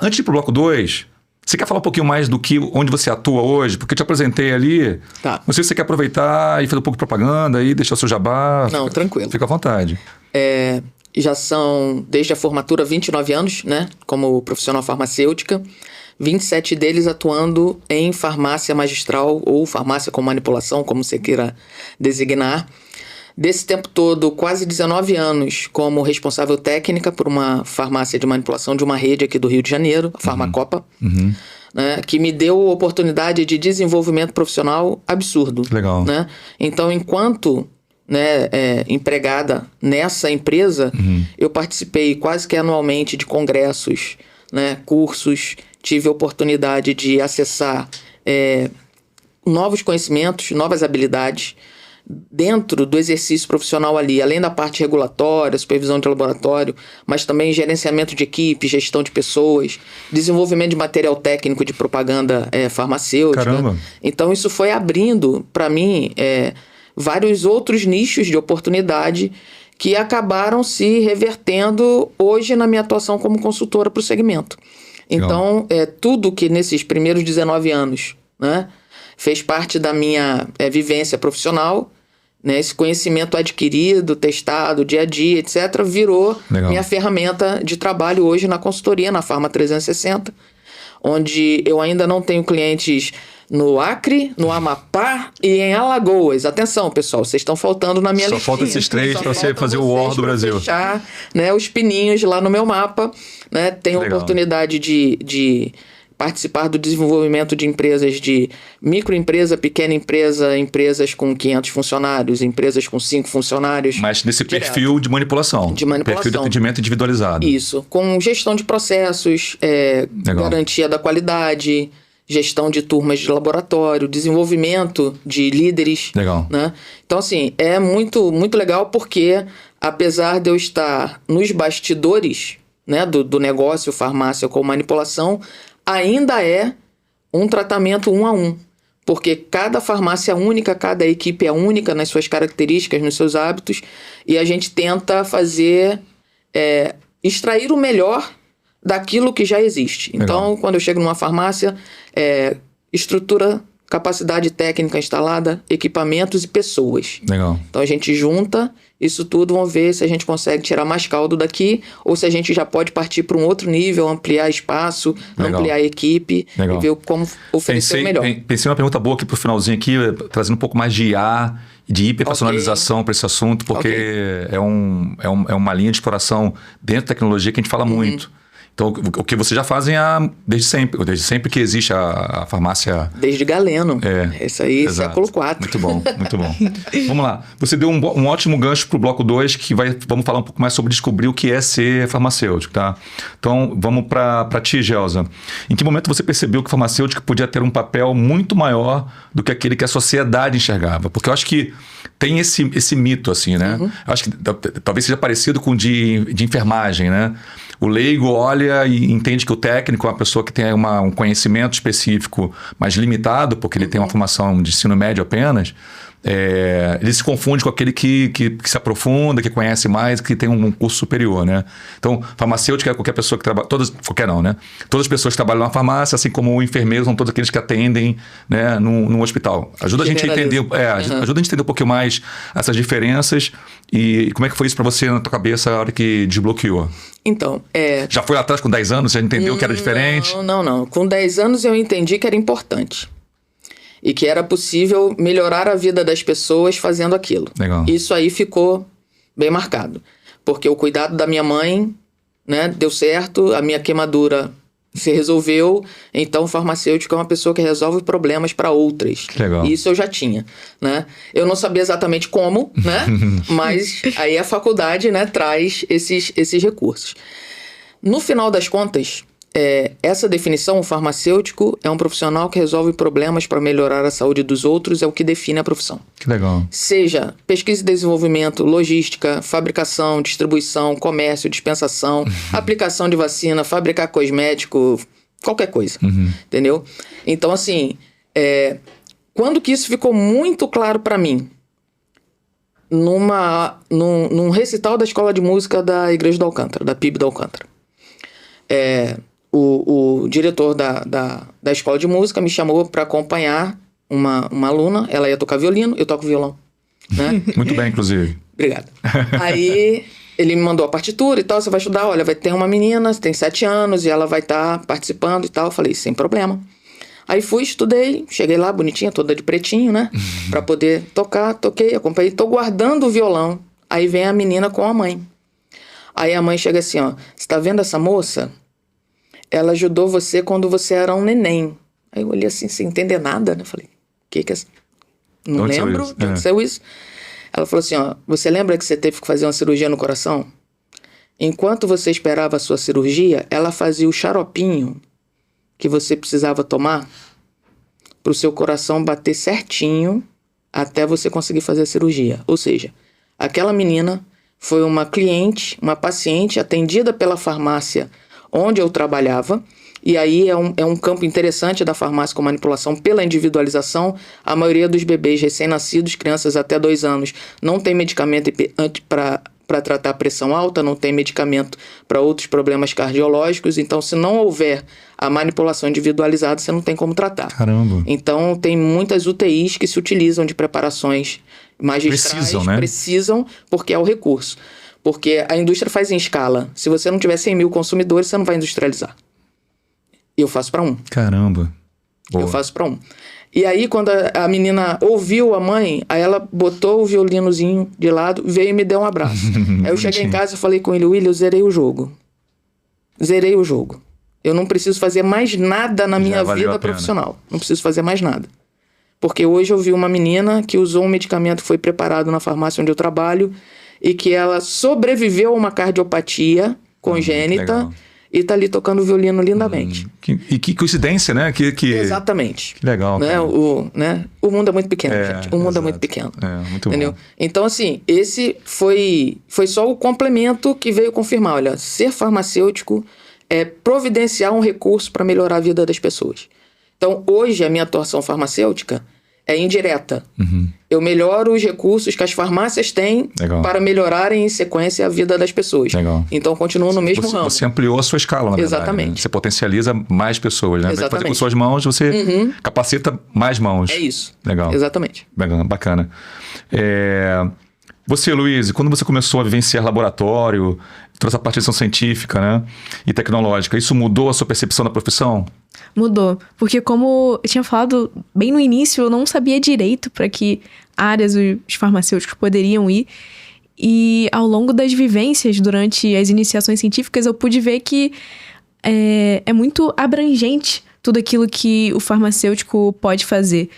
Antes de ir pro bloco 2, você quer falar um pouquinho mais do onde você atua hoje? Porque eu te apresentei ali. Tá. Não sei se você quer aproveitar e fazer um pouco de propaganda e deixar o seu jabá. Não, tranquilo. Fica à vontade. Já são, desde a formatura, 29 anos, né? Como profissional farmacêutica. 27 deles atuando em farmácia magistral ou farmácia com manipulação, como você queira designar. Desse tempo todo, quase 19 anos como responsável técnica por uma farmácia de manipulação de uma rede aqui do Rio de Janeiro, a Farmacopa, né, que me deu oportunidade de desenvolvimento profissional absurdo. Legal. Né? Então, enquanto empregada nessa empresa, eu participei quase que anualmente de congressos, né, cursos, tive a oportunidade de acessar novos conhecimentos, novas habilidades dentro do exercício profissional ali, além da parte regulatória, supervisão de laboratório, mas também gerenciamento de equipe, gestão de pessoas, desenvolvimento de material técnico de propaganda farmacêutica. Caramba. Então isso foi abrindo para mim vários outros nichos de oportunidade que acabaram se revertendo hoje na minha atuação como consultora para o segmento. Então, tudo que nesses primeiros 19 anos, né, fez parte da minha vivência profissional, né, esse conhecimento adquirido, testado, dia a dia, etc., virou minha ferramenta de trabalho hoje na consultoria, na Farma 360, onde eu ainda não tenho clientes no Acre, no Amapá e em Alagoas. Atenção, pessoal, vocês estão faltando na minha listinha. Só falta esses três para você fazer o War do Brasil. Fechar, né, os pininhos lá no meu mapa. Né? Tenho a oportunidade de participar do desenvolvimento de empresas de microempresa, pequena empresa, empresas com 500 funcionários, empresas com 5 funcionários. Mas nesse perfil de manipulação. De manipulação. Perfil de atendimento individualizado. Isso. Com gestão de processos, garantia da qualidade, gestão de turmas de laboratório, desenvolvimento de líderes. Legal. Né? Então, assim, é muito, muito legal porque, apesar de eu estar nos bastidores, né, do negócio farmácia com manipulação, ainda é um tratamento 1 a 1. Porque cada farmácia é única, cada equipe é única nas suas características, nos seus hábitos, e a gente tenta fazer, extrair o melhor daquilo que já existe. Legal. Então, quando eu chego numa farmácia, estrutura, capacidade técnica instalada, equipamentos e pessoas. Legal. Então a gente junta isso tudo, vamos ver se a gente consegue tirar mais caldo daqui ou se a gente já pode partir para um outro nível, ampliar espaço, ampliar a equipe e ver como oferecer o melhor. Pensei numa pergunta boa aqui pro finalzinho aqui, trazendo um pouco mais de IA, de hiperpersonalização para esse assunto, porque é uma linha de exploração dentro da tecnologia que a gente fala muito. Então, o que vocês já fazem desde sempre que existe a farmácia... Desde Galeno. Isso aí, exato. século IV. Muito bom, muito bom. Vamos lá. Você deu um ótimo gancho pro bloco 2, que vamos falar um pouco mais sobre descobrir o que é ser farmacêutico, tá? Então, vamos para ti, Gelsa. Em que momento você percebeu que o farmacêutico podia ter um papel muito maior do que aquele que a sociedade enxergava? Porque eu acho que tem esse mito, assim, né? Eu acho que talvez seja parecido com o de enfermagem, né? O leigo olha e entende que o técnico é uma pessoa que tem um conhecimento específico mais limitado, porque ele tem uma formação de ensino médio apenas. Ele se confunde com aquele que se aprofunda, que conhece mais, que tem um curso superior, né? Então, farmacêutico é qualquer pessoa que trabalha... Qualquer não, né? Todas as pessoas que trabalham na farmácia, assim como enfermeiros, são todos aqueles que atendem, né, num hospital. Ajuda a gente a entender... ajuda a gente a entender um pouquinho mais essas diferenças e como é que foi isso para você na tua cabeça a hora que desbloqueou? Então, Já foi lá atrás com 10 anos? Já entendeu que era diferente? Não. Com 10 anos eu entendi que era importante. E que era possível melhorar a vida das pessoas fazendo aquilo. Legal. Isso aí ficou bem marcado. Porque o cuidado da minha mãe, né, deu certo, a minha queimadura se resolveu, então o farmacêutico é uma pessoa que resolve problemas para outras. Legal. Isso eu já tinha, né? Eu não sabia exatamente como, né? Mas aí a faculdade, né, traz esses recursos. No final das contas, essa definição, o farmacêutico é um profissional que resolve problemas para melhorar a saúde dos outros, é o que define a profissão. Que legal. Seja pesquisa e desenvolvimento, logística, fabricação, distribuição, comércio, dispensação, aplicação de vacina, fabricar cosmético, qualquer coisa, entendeu? Então, assim, quando que isso ficou muito claro para mim? Num recital da Escola de Música da Igreja do Alcântara, da PIB do Alcântara. O diretor da escola de música me chamou para acompanhar uma aluna. Ela ia tocar violino, eu toco violão, né? Muito bem, inclusive. Obrigado. Aí ele me mandou a partitura e tal. Você vai estudar, olha, vai ter uma menina, tem 7 anos e ela vai estar participando e tal. Eu falei, sem problema. Aí fui, estudei, cheguei lá bonitinha, toda de pretinho, né? Pra poder tocar, toquei, acompanhei. Tô guardando o violão. Aí vem a menina com a mãe. Aí a mãe chega assim, ó, você tá vendo essa moça? Ela ajudou você quando você era um neném. Aí eu olhei assim, sem entender nada, né? Falei, o que é isso? Não lembro de onde saiu isso. Ela falou assim, ó, você lembra que você teve que fazer uma cirurgia no coração? Enquanto você esperava a sua cirurgia, ela fazia o xaropinho que você precisava tomar para o seu coração bater certinho até você conseguir fazer a cirurgia. Ou seja, aquela menina foi uma cliente, uma paciente atendida pela farmácia onde eu trabalhava, e aí é um campo interessante da farmácia com manipulação pela individualização. A maioria dos bebês recém-nascidos, crianças até 2 anos, não tem medicamento para tratar pressão alta, não tem medicamento para outros problemas cardiológicos, então se não houver a manipulação individualizada, você não tem como tratar. Caramba. Então tem muitas UTIs que se utilizam de preparações magistrais, precisam, porque é o recurso. Porque a indústria faz em escala. Se você não tiver 100 mil consumidores, você não vai industrializar. Eu faço para 1. Caramba. Boa. Eu faço para 1. E aí, quando a menina ouviu a mãe, aí ela botou o violinozinho de lado, veio e me deu um abraço. Aí eu cheguei em casa e falei com ele, William, eu zerei o jogo. Zerei o jogo. Eu não preciso fazer mais nada na minha vida profissional. Não preciso fazer mais nada. Porque hoje eu vi uma menina que usou um medicamento que foi preparado na farmácia onde eu trabalho e que ela sobreviveu a uma cardiopatia congênita e tá ali tocando violino lindamente. Que coincidência, né? Exatamente. Que legal, né? O mundo é muito pequeno, gente. O mundo é muito pequeno. Muito entendeu? bom. Então, assim, esse foi só o complemento que veio confirmar. Olha, ser farmacêutico é providenciar um recurso para melhorar a vida das pessoas. Então, hoje, a minha atuação farmacêutica é indireta. Eu melhoro os recursos que as farmácias têm para melhorarem em sequência a vida das pessoas. Legal. Então, continuo no mesmo ramo. Você ampliou a sua escala, na verdade. Exatamente. Né? Você potencializa mais pessoas, né? Exatamente. Fazer com suas mãos, você capacita mais mãos. É isso. Legal. Exatamente. Bacana. Você, Luiz, quando você começou a vivenciar laboratório, toda essa parte de científica, né, e tecnológica, isso mudou a sua percepção da profissão? Mudou, porque como eu tinha falado bem no início, eu não sabia direito para que áreas os farmacêuticos poderiam ir. E ao longo das vivências, durante as iniciações científicas, eu pude ver que é muito abrangente tudo aquilo que o farmacêutico pode fazer.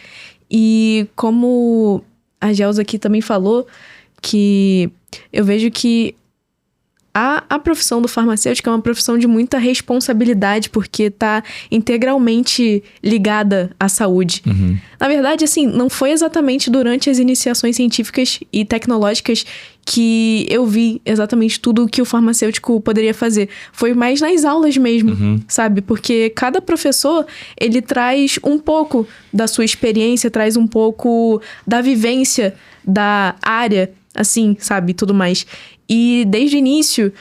E como a Gelsa aqui também falou, que eu vejo que a profissão do farmacêutico é uma profissão de muita responsabilidade, porque está integralmente ligada à saúde. Na verdade, assim, não foi exatamente durante as iniciações científicas e tecnológicas que eu vi exatamente tudo o que o farmacêutico poderia fazer. Foi mais nas aulas mesmo, sabe? Porque cada professor, ele traz um pouco da sua experiência, traz um pouco da vivência da área, assim, sabe? Tudo mais. E desde o início,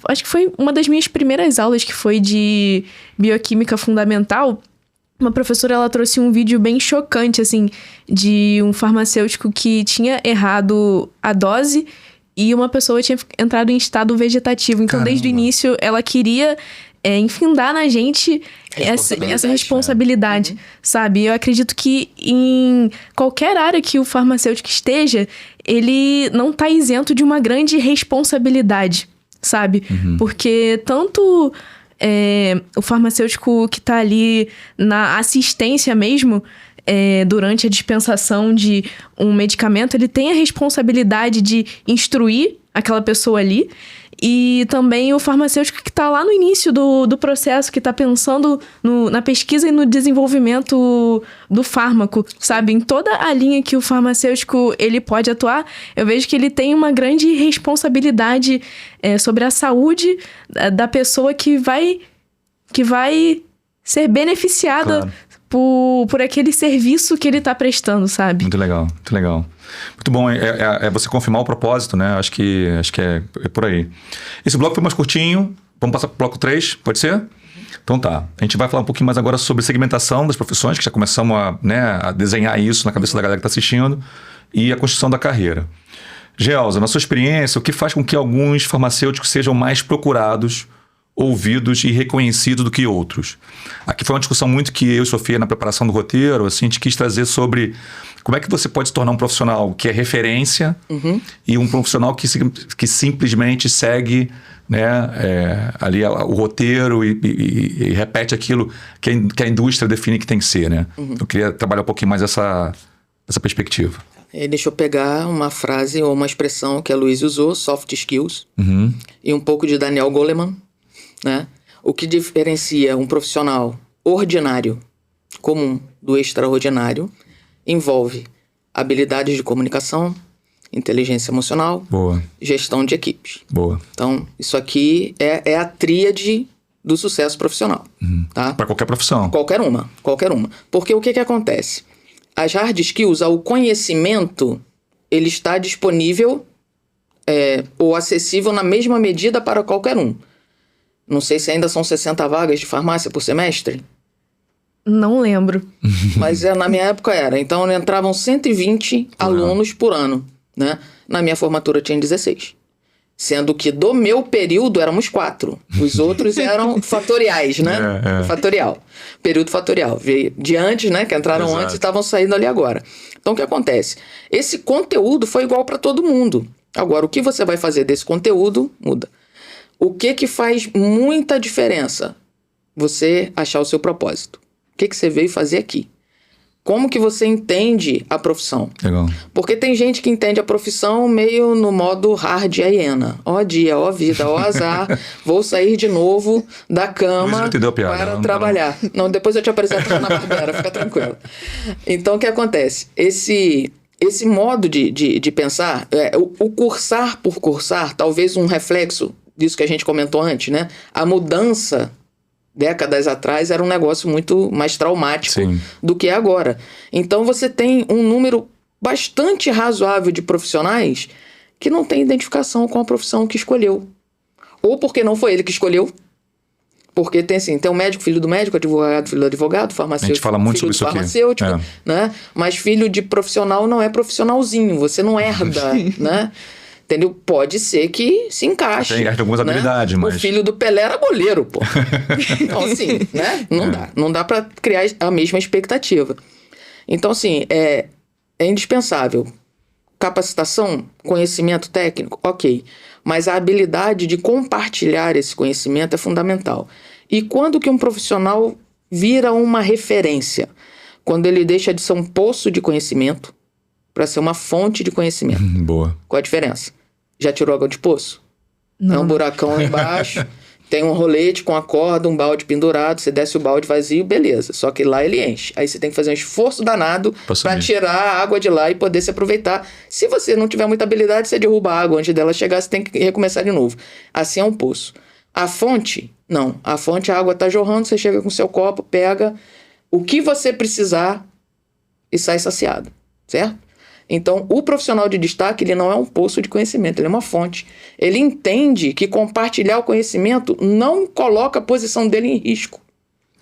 acho que foi uma das minhas primeiras aulas, que foi de bioquímica fundamental. Uma professora, ela trouxe um vídeo bem chocante, assim, de um farmacêutico que tinha errado a dose e uma pessoa tinha entrado em estado vegetativo. Então, Caramba. desde o início, ela queria infindar na gente essa responsabilidade, sabe? Eu acredito que em qualquer área que o farmacêutico esteja, ele não tá isento de uma grande responsabilidade, sabe? Porque tanto o farmacêutico que tá ali na assistência mesmo, durante a dispensação de um medicamento, ele tem a responsabilidade de instruir aquela pessoa ali. E também o farmacêutico que está lá no início do processo, que está pensando na pesquisa e no desenvolvimento do fármaco, sabe? Em toda a linha que o farmacêutico ele pode atuar, eu vejo que ele tem uma grande responsabilidade sobre a saúde da pessoa que vai ser beneficiada, claro, por aquele serviço que ele está prestando, sabe? Muito legal, muito legal. Muito bom, é você confirmar o propósito, né? Acho que é por aí. Esse bloco foi mais curtinho, vamos passar para o bloco 3, pode ser? Então tá, a gente vai falar um pouquinho mais agora sobre segmentação das profissões, que já começamos a desenhar isso na cabeça da galera que está assistindo, e a construção da carreira. Gelsa, na sua experiência, o que faz com que alguns farmacêuticos sejam mais procurados, ouvidos e reconhecidos do que outros? Aqui foi uma discussão muito que eu e Sofia, na preparação do roteiro, assim, a gente quis trazer sobre como é que você pode se tornar um profissional que é referência e um profissional que simplesmente segue, né, ali o roteiro e repete aquilo que a indústria define que tem que ser, né? Eu queria trabalhar um pouquinho mais essa perspectiva. Deixa eu pegar uma frase ou uma expressão que a Luiz usou, soft skills, e um pouco de Daniel Goleman, né? O que diferencia um profissional ordinário, comum, do extraordinário, envolve habilidades de comunicação, inteligência emocional, Boa. gestão de equipes. Boa. Então, isso aqui é a tríade do sucesso profissional. Tá? Para qualquer profissão. Qualquer uma. Porque o que acontece? As hard skills, o conhecimento, ele está disponível ou acessível na mesma medida para qualquer um. Não sei se ainda são 60 vagas de farmácia por semestre. Não lembro. Mas na minha época era. Então entravam 120 alunos por ano, né? Na minha formatura tinha 16. Sendo que do meu período éramos 4. Os outros eram fatoriais, né? Fatorial. Período fatorial. Veio de antes, né? Que entraram Exato. antes e estavam saindo ali agora. Então o que acontece? Esse conteúdo foi igual para todo mundo. Agora, o que você vai fazer desse conteúdo muda. O que faz muita diferença? Você achar o seu propósito. O que você veio fazer aqui? Como que você entende a profissão? Legal. Porque tem gente que entende a profissão meio no modo hard e hiena. Ó dia, ó vida, ó azar. Vou sair de novo da Luiz cama não entendeu a piada, para não, trabalhar. Não, depois eu te apresento na Barbera, fica tranquilo. Então, o que acontece? Esse modo de pensar, o cursar por cursar, talvez um reflexo disso que a gente comentou antes, né? A mudança, décadas atrás, era um negócio muito mais traumático Sim. do que é agora. Então você tem um número bastante razoável de profissionais que não tem identificação com a profissão que escolheu. Ou porque não foi ele que escolheu. Porque tem um médico, filho do médico, advogado, filho do advogado, farmacêutico, a gente fala muito filho sobre do isso aqui. farmacêutico, né? Mas filho de profissional não é profissionalzinho, você não herda, né? Entendeu? Pode ser que se encaixe. Tem algumas né? habilidades, mas... O filho do Pelé era goleiro, pô. Então, assim, né? Não dá pra criar a mesma expectativa. Então, assim, é indispensável capacitação, conhecimento técnico, ok. Mas a habilidade de compartilhar esse conhecimento é fundamental. E quando que um profissional vira uma referência? Quando ele deixa de ser um poço de conhecimento para ser uma fonte de conhecimento. Boa. Qual a diferença? Já tirou água de poço? Não. É um buracão lá embaixo, tem um rolete com a corda, um balde pendurado, você desce o balde vazio, beleza. Só que lá ele enche. Aí você tem que fazer um esforço danado para tirar a água de lá e poder se aproveitar. Se você não tiver muita habilidade, você derruba a água antes dela chegar, você tem que recomeçar de novo. Assim é um poço. A fonte, não. A fonte, a água está jorrando, você chega com seu copo, pega o que você precisar e sai saciado, certo? Então, o profissional de destaque, ele não é um poço de conhecimento, ele é uma fonte. Ele entende que compartilhar o conhecimento não coloca a posição dele em risco.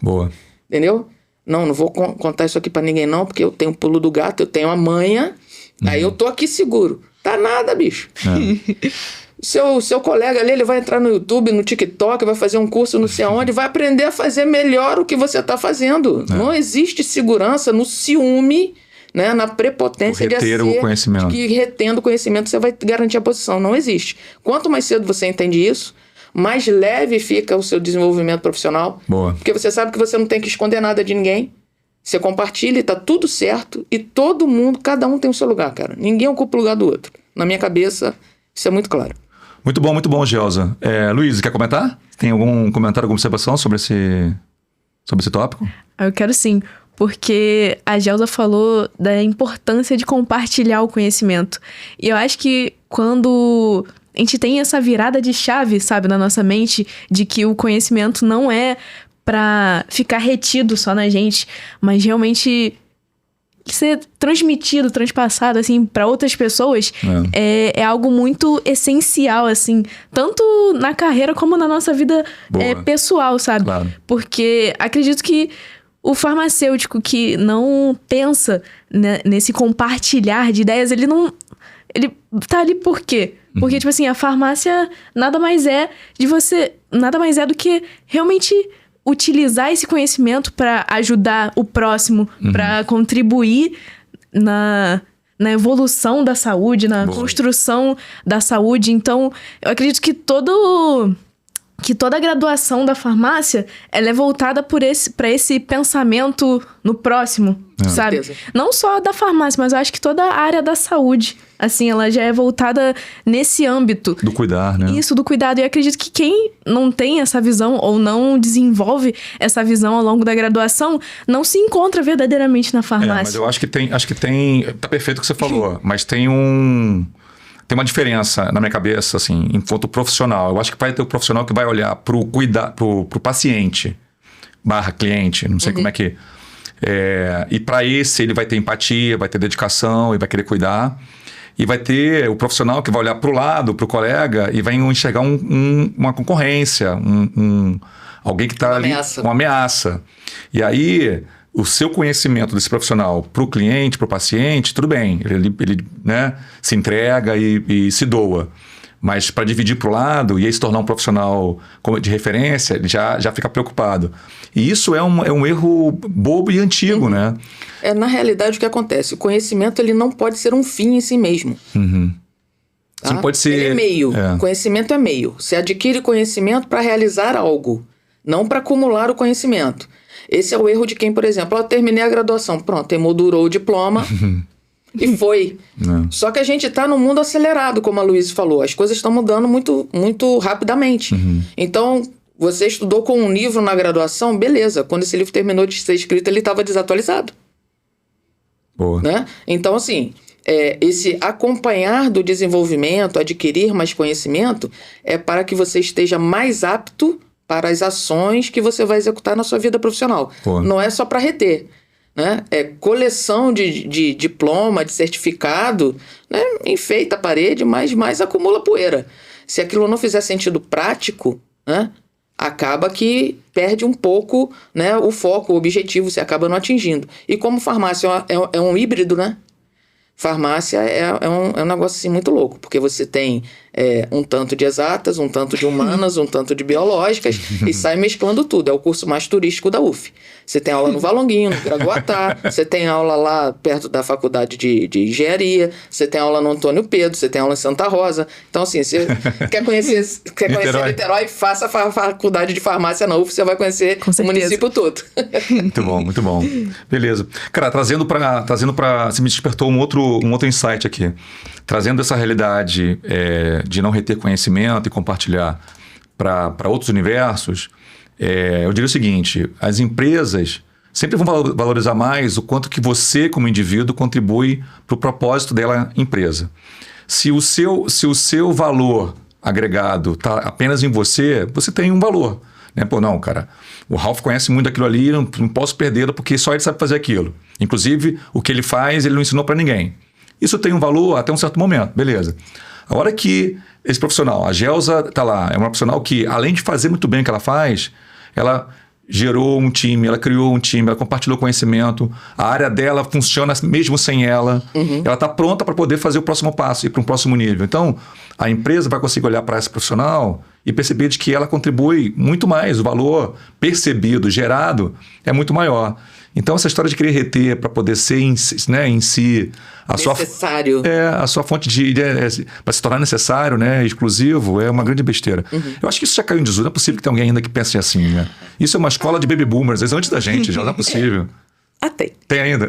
Boa. Entendeu? Não vou contar isso aqui pra ninguém não, porque eu tenho o pulo do gato, eu tenho a manha, aí eu tô aqui seguro. Tá nada, bicho. Seu colega ali, ele vai entrar no YouTube, no TikTok, vai fazer um curso não sei aonde, vai aprender a fazer melhor o que você tá fazendo. Não existe segurança no ciúme, né, na prepotência de reter o conhecimento. Que retendo o conhecimento você vai garantir a posição. Não existe. Quanto mais cedo você entende isso, mais leve fica o seu desenvolvimento profissional. Boa. Porque você sabe que você não tem que esconder nada de ninguém. Você compartilha e tá tudo certo. E todo mundo, cada um tem o seu lugar, cara. Ninguém ocupa o lugar do outro. Na minha cabeça, isso é muito claro. Muito bom, Gelsa. Luiz, quer comentar? Tem algum comentário, alguma observação sobre esse tópico? Eu quero sim. Porque a Gelsa falou da importância de compartilhar o conhecimento. E eu acho que quando a gente tem essa virada de chave, sabe, na nossa mente, de que o conhecimento não é pra ficar retido só na gente, mas realmente ser transmitido, transpassado, assim, pra outras pessoas, é algo muito essencial, assim, tanto na carreira como na nossa vida pessoal, sabe? Claro. Porque acredito que o farmacêutico que não pensa, né, nesse compartilhar de ideias, ele tá ali por quê? Porque, tipo assim, a farmácia nada mais é do que realmente utilizar esse conhecimento para ajudar o próximo, para contribuir na evolução da saúde, na construção da saúde. Então, eu acredito que toda a graduação da farmácia, ela é voltada para esse pensamento no próximo, sabe? Não só da farmácia, mas eu acho que toda a área da saúde, assim, ela já é voltada nesse âmbito. Do cuidar, né? Isso, do cuidado. E eu acredito que quem não tem essa visão ou não desenvolve essa visão ao longo da graduação, não se encontra verdadeiramente na farmácia. Mas eu acho que tem... Tá perfeito o que você falou, mas tem uma diferença na minha cabeça, assim, enquanto profissional. Eu acho que vai ter o profissional que vai olhar pro paciente / cliente, não sei como é que... e para esse ele vai ter empatia, vai ter dedicação e vai querer cuidar. E vai ter o profissional que vai olhar pro lado, pro colega, e vai enxergar uma concorrência, alguém que está ali... Uma ameaça. E aí... O seu conhecimento desse profissional para o cliente, para o paciente, tudo bem. Ele né, se entrega e se doa. Mas para dividir para o lado e aí se tornar um profissional de referência, ele já fica preocupado. E isso é um erro bobo e antigo, né? Na realidade, o que acontece? O conhecimento ele não pode ser um fim em si mesmo. Tá? Não pode ser... Ele é meio. Conhecimento é meio. Você adquire conhecimento para realizar algo, não para acumular o conhecimento. Esse é o erro de quem, por exemplo, eu terminei a graduação, pronto, emoldurou o diploma e foi. Só que a gente está num mundo acelerado, como a Luísa falou. As coisas estão mudando muito, muito rapidamente. Então, você estudou com um livro na graduação, beleza. Quando esse livro terminou de ser escrito, ele estava desatualizado. Boa. Né? Então, assim, esse acompanhar do desenvolvimento, adquirir mais conhecimento, é para que você esteja mais apto para as ações que você vai executar na sua vida profissional. Não é só para reter. Né? Coleção de diploma, de certificado, né? Enfeita a parede, mas mais acumula poeira. Se aquilo não fizer sentido prático, né? Acaba que perde um pouco, né, o foco, o objetivo, você acaba não atingindo. E como farmácia é um híbrido, né? Farmácia é um negócio assim muito louco, porque você tem um tanto de exatas, um tanto de humanas, um tanto de biológicas, e sai mesclando tudo. É o curso mais turístico da UF. Você tem aula no Valonguinho, no Piraguatá, você tem aula lá perto da faculdade de engenharia, você tem aula no Antônio Pedro, você tem aula em Santa Rosa. Então, assim, você quer conhecer Niterói, faça a faculdade de farmácia na UF, você vai conhecer o município todo. Muito bom, muito bom. Beleza. Cara, trazendo para você me despertou um outro insight aqui. Trazendo essa realidade de não reter conhecimento e compartilhar para outros universos, eu diria o seguinte: as empresas sempre vão valorizar mais o quanto que você, como indivíduo, contribui para o propósito dela empresa. Se o seu valor agregado está apenas em você, você tem um valor. Né? Pô, não, cara, o Ralph conhece muito aquilo ali, não posso perdê-lo porque só ele sabe fazer aquilo. Inclusive, o que ele faz, ele não ensinou para ninguém. Isso tem um valor até um certo momento, beleza. A hora que esse profissional, a Gelsa está lá, é uma profissional que, além de fazer muito bem o que ela faz, ela gerou um time, ela criou um time, ela compartilhou conhecimento, a área dela funciona mesmo sem ela, ela está pronta para poder fazer o próximo passo, ir para um próximo nível. Então, a empresa vai conseguir olhar para essa profissional e perceber de que ela contribui muito mais, o valor percebido, gerado, é muito maior. Então, essa história de querer reter para poder ser em si necessário. A sua fonte para se tornar necessário, né, exclusivo, é uma grande besteira. Eu acho que isso já caiu em desuso. Não é possível que tenha alguém ainda que pense assim, né? Isso é uma escola de baby boomers, eles antes da gente, já não é possível. Tem. Tem ainda.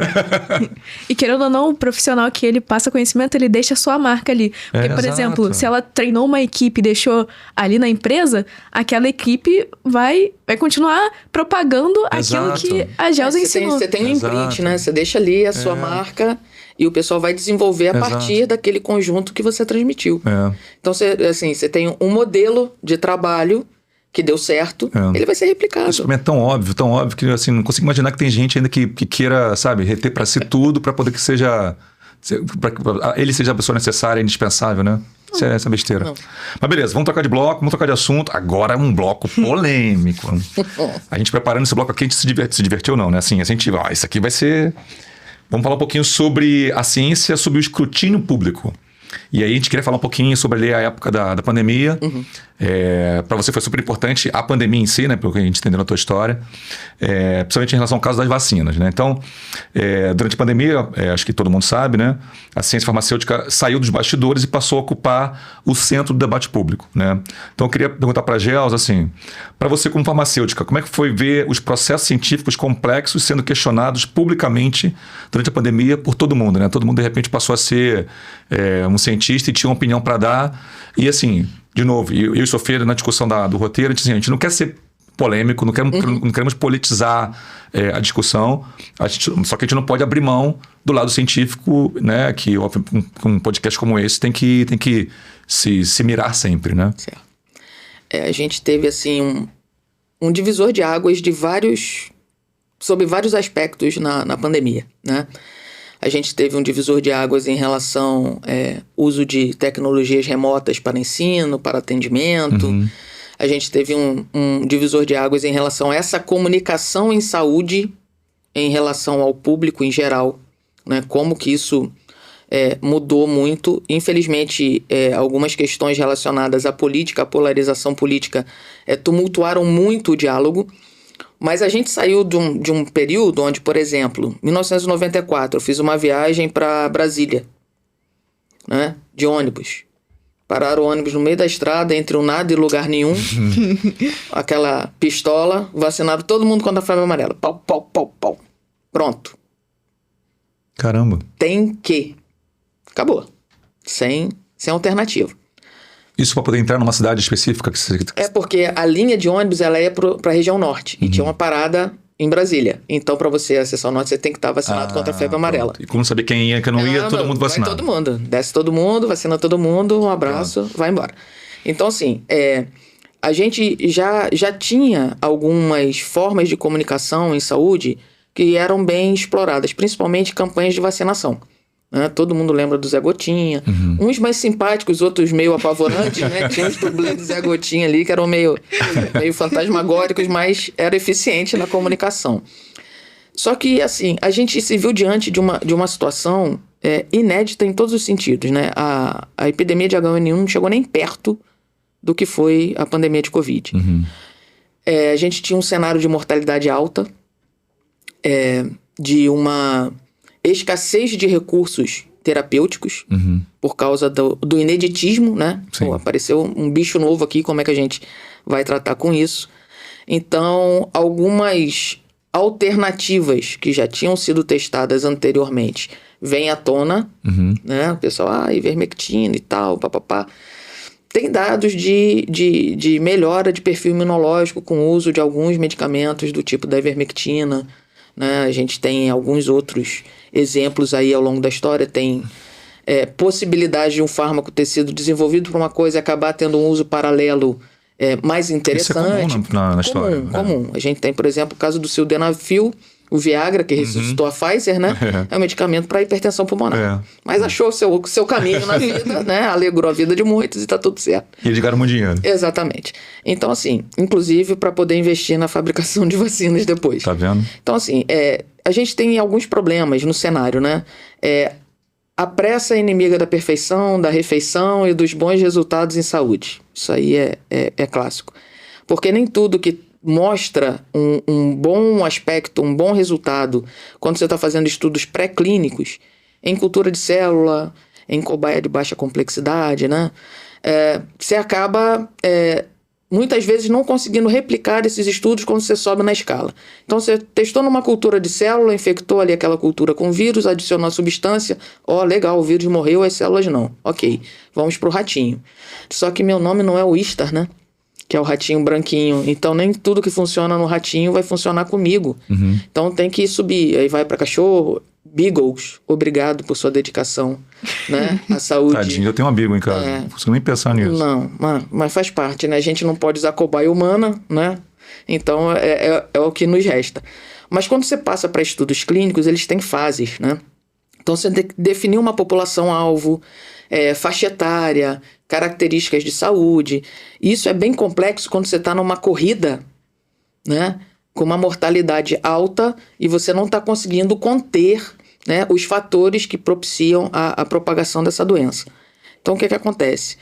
E querendo ou não, o profissional que ele passa conhecimento, ele deixa a sua marca ali. Porque, por exemplo, se ela treinou uma equipe e deixou ali na empresa, aquela equipe vai continuar propagando aquilo que a Gelsa ensinou. Você tem um imprint, né? Você deixa ali a sua marca e o pessoal vai desenvolver a partir daquele conjunto que você transmitiu. Então, você tem um modelo de trabalho que deu certo, ele vai ser replicado. Isso é tão óbvio que assim, não consigo imaginar que tem gente ainda que queira, sabe, reter para si tudo para poder que ele seja a pessoa necessária, indispensável, né? Essa é besteira. Não. Mas beleza, vamos trocar de bloco, vamos trocar de assunto. Agora é um bloco polêmico. A gente preparando esse bloco aqui, a gente se divertiu ou não, né? Assim, a gente, isso aqui vai ser... Vamos falar um pouquinho sobre a ciência, sobre o escrutínio público. E aí a gente queria falar um pouquinho sobre ali a época da pandemia. Para você foi super importante a pandemia em si, né? Pelo que a gente entendeu na tua história. Principalmente em relação ao caso das vacinas, né? Então, durante a pandemia, acho que todo mundo sabe, né? A ciência farmacêutica saiu dos bastidores e passou a ocupar o centro do debate público, né? Então eu queria perguntar para a Gelsa, assim, para você como farmacêutica, como é que foi ver os processos científicos complexos sendo questionados publicamente durante a pandemia por todo mundo, né? Todo mundo de repente passou a ser um cientista e tinha uma opinião para dar. E assim, de novo, eu e Sofia na discussão do roteiro, a gente não quer ser polêmico, não queremos politizar a discussão, só que a gente não pode abrir mão do lado científico, né? Que um podcast como esse tem que se mirar sempre, né? Certo. A gente teve assim um divisor de águas sobre vários aspectos na pandemia, né? A gente teve um divisor de águas em relação ao uso de tecnologias remotas para ensino, para atendimento. A gente teve um divisor de águas em relação a essa comunicação em saúde em relação ao público em geral, né? Como que isso mudou muito. Infelizmente, algumas questões relacionadas à política, à polarização política, tumultuaram muito o diálogo. Mas a gente saiu de um período onde, por exemplo, em 1994, eu fiz uma viagem para Brasília, né, de ônibus. Pararam o ônibus no meio da estrada, entre um nada e lugar nenhum. Aquela pistola, vacinaram todo mundo contra a febre amarela. Pau, pau, pau, pau. Pronto. Caramba. Tem que. Acabou. Sem alternativa. Isso para poder entrar numa cidade específica? Porque a linha de ônibus ela ia para a região norte. E tinha uma parada em Brasília. Então, para você acessar o norte, você tem que estar vacinado contra a febre amarela. E como saber quem ia, quem não ia, todo mundo vacinado? Vai todo mundo. Desce todo mundo, vacina todo mundo, um abraço, vai embora. Então, assim, a gente já tinha algumas formas de comunicação em saúde que eram bem exploradas, principalmente campanhas de vacinação. Né? Todo mundo lembra do Zé Gotinha. Uns mais simpáticos, outros meio apavorantes, né? Tinha uns dublês do Zé Gotinha ali que eram meio fantasmagóricos, mas era eficiente na comunicação. Só que, assim, a gente se viu diante de uma situação inédita em todos os sentidos, né? A epidemia de H1N1 não chegou nem perto do que foi a pandemia de Covid. A gente tinha um cenário de mortalidade alta, de uma escassez de recursos terapêuticos por causa do ineditismo, né? Pô, apareceu um bicho novo aqui, como é que a gente vai tratar com isso? Então, algumas alternativas que já tinham sido testadas anteriormente vêm à tona, né? O pessoal, ivermectina e tal, papapá. Tem dados de melhora de perfil imunológico com o uso de alguns medicamentos do tipo da ivermectina, né? A gente tem alguns outros exemplos aí ao longo da história. Tem possibilidade de um fármaco ter sido desenvolvido para uma coisa e acabar tendo um uso paralelo mais interessante. Isso é comum na história. Comum. A gente tem, por exemplo, o caso do sildenafil, o Viagra, que ressuscitou a Pfizer, né? É um medicamento para hipertensão pulmonar. Mas achou seu caminho na vida, né? Alegrou a vida de muitos e tá tudo certo. E eles ganharam muito dinheiro. Exatamente. Então, assim, inclusive para poder investir na fabricação de vacinas depois. Tá vendo? Então, assim, a gente tem alguns problemas no cenário, né? A pressa é inimiga da perfeição, da refeição e dos bons resultados em saúde. Isso aí é clássico. Porque nem tudo que mostra um bom aspecto, um bom resultado, quando você está fazendo estudos pré-clínicos, em cultura de célula, em cobaia de baixa complexidade, né? Você acaba, muitas vezes, não conseguindo replicar esses estudos quando você sobe na escala. Então, você testou numa cultura de célula, infectou ali aquela cultura com vírus, adicionou a substância, legal, o vírus morreu, as células não. Ok, vamos para o ratinho. Só que meu nome não é o Istar, né? Que é o ratinho branquinho. Então, nem tudo que funciona no ratinho vai funcionar comigo. Então, tem que subir. Aí vai para cachorro. Beagles, obrigado por sua dedicação, né? À saúde. Tadinho, eu tenho uma Beagle em casa. Não consigo nem pensar nisso. Não, mas faz parte, né? A gente não pode usar cobaia humana, né? Então, é o que nos resta. Mas quando você passa para estudos clínicos, eles têm fases, né? Então, você tem que definir uma população-alvo, faixa etária, características de saúde. Isso é bem complexo quando você está numa corrida, né, com uma mortalidade alta e você não está conseguindo conter, né, os fatores que propiciam a propagação dessa doença. Então, o que acontece?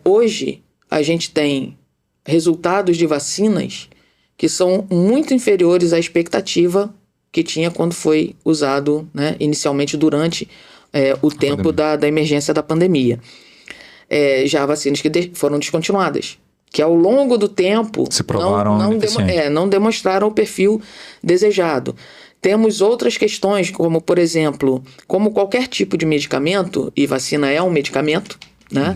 Hoje, a gente tem resultados de vacinas que são muito inferiores à expectativa que tinha quando foi usado, né, inicialmente durante o tempo da emergência da pandemia. Já vacinas que foram descontinuadas, que ao longo do tempo se provaram não demonstraram o perfil desejado. Temos outras questões, como, por exemplo, como qualquer tipo de medicamento, e vacina é um medicamento, né?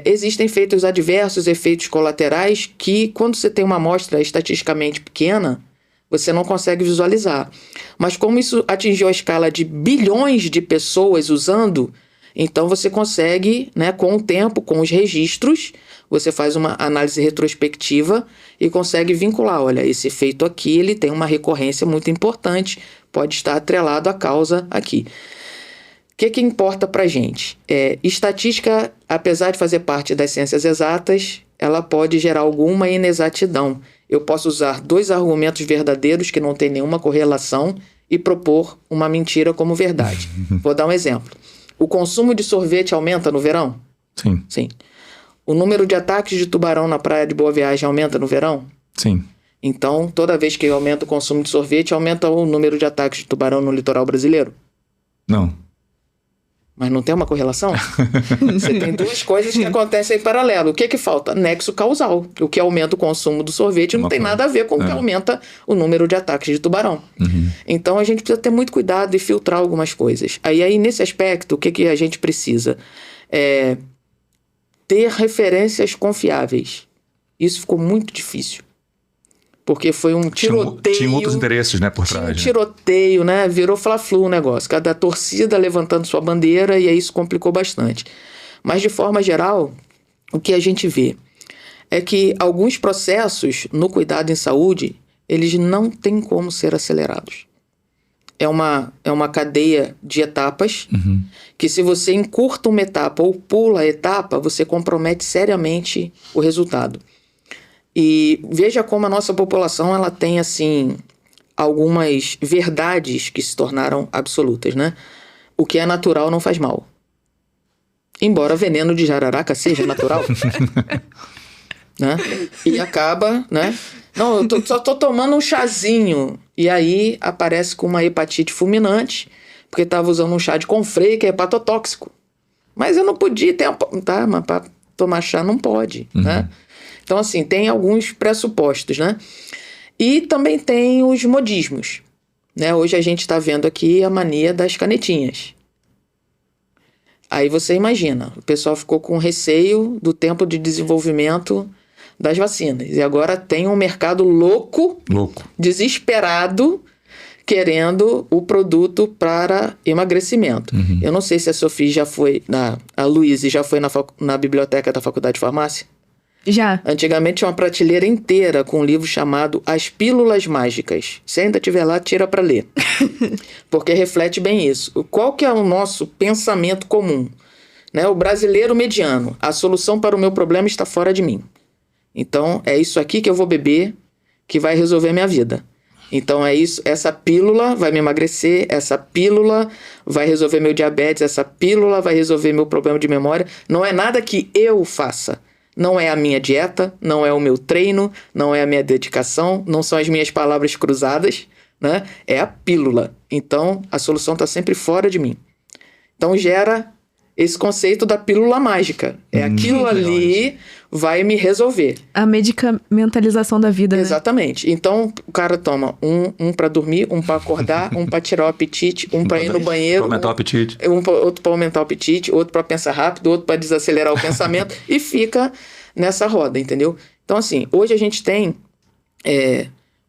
Existem efeitos adversos, efeitos colaterais, que quando você tem uma amostra estatisticamente pequena, você não consegue visualizar. Mas como isso atingiu a escala de bilhões de pessoas usando, então você consegue, né, com o tempo, com os registros, você faz uma análise retrospectiva e consegue vincular. Olha, esse efeito aqui ele tem uma recorrência muito importante, pode estar atrelado à causa aqui. O que importa para a gente? Estatística, apesar de fazer parte das ciências exatas, ela pode gerar alguma inexatidão. Eu posso usar 2 argumentos verdadeiros que não têm nenhuma correlação e propor uma mentira como verdade. Vou dar um exemplo. O consumo de sorvete aumenta no verão? Sim. O número de ataques de tubarão na praia de Boa Viagem aumenta no verão? Sim. Então, toda vez que aumenta o consumo de sorvete, aumenta o número de ataques de tubarão no litoral brasileiro? Não. Mas não tem uma correlação? Você tem 2 coisas que acontecem em paralelo. O que falta? Nexo causal. O que aumenta o consumo do sorvete não tem nada a ver com o que aumenta o número de ataques de tubarão. Então, a gente precisa ter muito cuidado e filtrar algumas coisas. Aí nesse aspecto, o que a gente precisa? Ter referências confiáveis. Isso ficou muito difícil. Porque foi um tiroteio. Tinha outros interesses, né, por trás. Tinha um tiroteio, né? Virou Fla-Flu o negócio. Cada torcida levantando sua bandeira e aí isso complicou bastante. Mas, de forma geral, o que a gente vê é que alguns processos no cuidado em saúde, eles não têm como ser acelerados. É uma cadeia de etapas que, se você encurta uma etapa ou pula a etapa, você compromete seriamente o resultado. E veja como a nossa população ela tem, assim, algumas verdades que se tornaram absolutas, né? o que é natural não faz mal. Embora veneno de jararaca seja natural. Né? E acaba, né? Não, eu só tô tomando um chazinho. E aí aparece com uma hepatite fulminante, porque estava usando um chá de Confrei, que é hepatotóxico. Mas eu não podia ter... Tá, mas para tomar chá não pode, né? Então, assim, tem alguns pressupostos, né? E também tem os modismos, né? Hoje a gente está vendo aqui a mania das canetinhas. Aí você imagina, o pessoal ficou com receio do tempo de desenvolvimento das vacinas. E agora tem um mercado louco. Desesperado, querendo o produto para emagrecimento. Eu não sei se a Sofia já foi, a Luísa já foi na biblioteca da Faculdade de Farmácia. Já. Antigamente tinha uma prateleira inteira com um livro chamado As Pílulas Mágicas. Se ainda tiver lá, tira para ler. Porque reflete bem isso. Qual que é o nosso pensamento comum? Né? O brasileiro mediano. A solução para o meu problema está fora de mim. Então, é isso aqui que eu vou beber que vai resolver minha vida. Então, é isso. Essa pílula vai me emagrecer, essa pílula vai resolver meu diabetes, essa pílula vai resolver meu problema de memória. Não é nada que eu faça. Não é a minha dieta, não é o meu treino, não é a minha dedicação, não são as minhas palavras cruzadas, né? É a pílula. Então, a solução está sempre fora de mim. Então, gera esse conceito da pílula mágica. É aquilo ali vai me resolver. A medicamentalização da vida, Exatamente. Né? Então, o cara toma um para dormir, um para acordar, um para tirar o apetite, um para ir no banheiro. Para aumentar o apetite. Outro para aumentar o apetite, outro para pensar rápido, outro para desacelerar o pensamento e fica nessa roda, entendeu? Então, assim, hoje a gente tem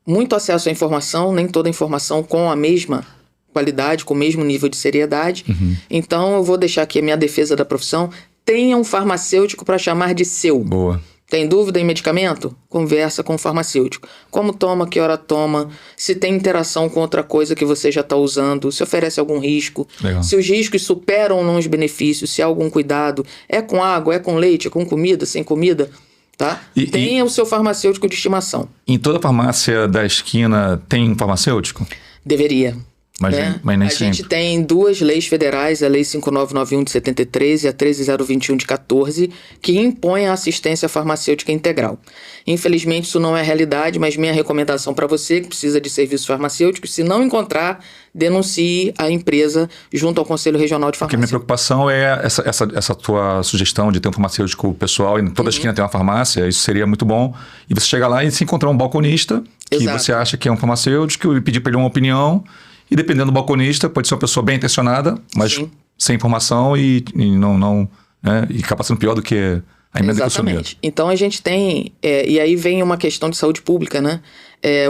muito acesso à informação, nem toda a informação com a mesma qualidade, com o mesmo nível de seriedade. Então, eu vou deixar aqui a minha defesa da profissão. Tenha um farmacêutico para chamar de seu. Boa. Tem dúvida em medicamento? Conversa com o farmacêutico. Como toma, que hora toma, se tem interação com outra coisa que você já está usando, se oferece algum risco, Legal. Se os riscos superam ou não os benefícios, se há algum cuidado, é com água, é com leite, é com comida, sem comida, tá? Tenha o seu farmacêutico de estimação. Em toda farmácia da esquina tem um farmacêutico? Deveria. Mas, né? mas nem a sempre. gente tem duas leis federais, a Lei 5991 de 73 e a 13021 de 14, que impõem a assistência farmacêutica integral. Infelizmente, isso não é realidade, mas minha recomendação para você que precisa de serviços farmacêuticos, se não encontrar, denuncie a empresa junto ao Conselho Regional de Farmácia. Porque minha preocupação é essa tua sugestão de ter um farmacêutico pessoal e em toda esquina tem uma farmácia, isso seria muito bom. E você chega lá e se encontrar um balconista que Exato. você acha que é um farmacêutico e pedir para ele uma opinião. E dependendo do balconista, pode ser uma pessoa bem intencionada, mas Sim. sem informação e não né? E acaba sendo pior do que a emenda que eu sumi. Exatamente. Então a gente tem, e aí vem uma questão de saúde pública, né?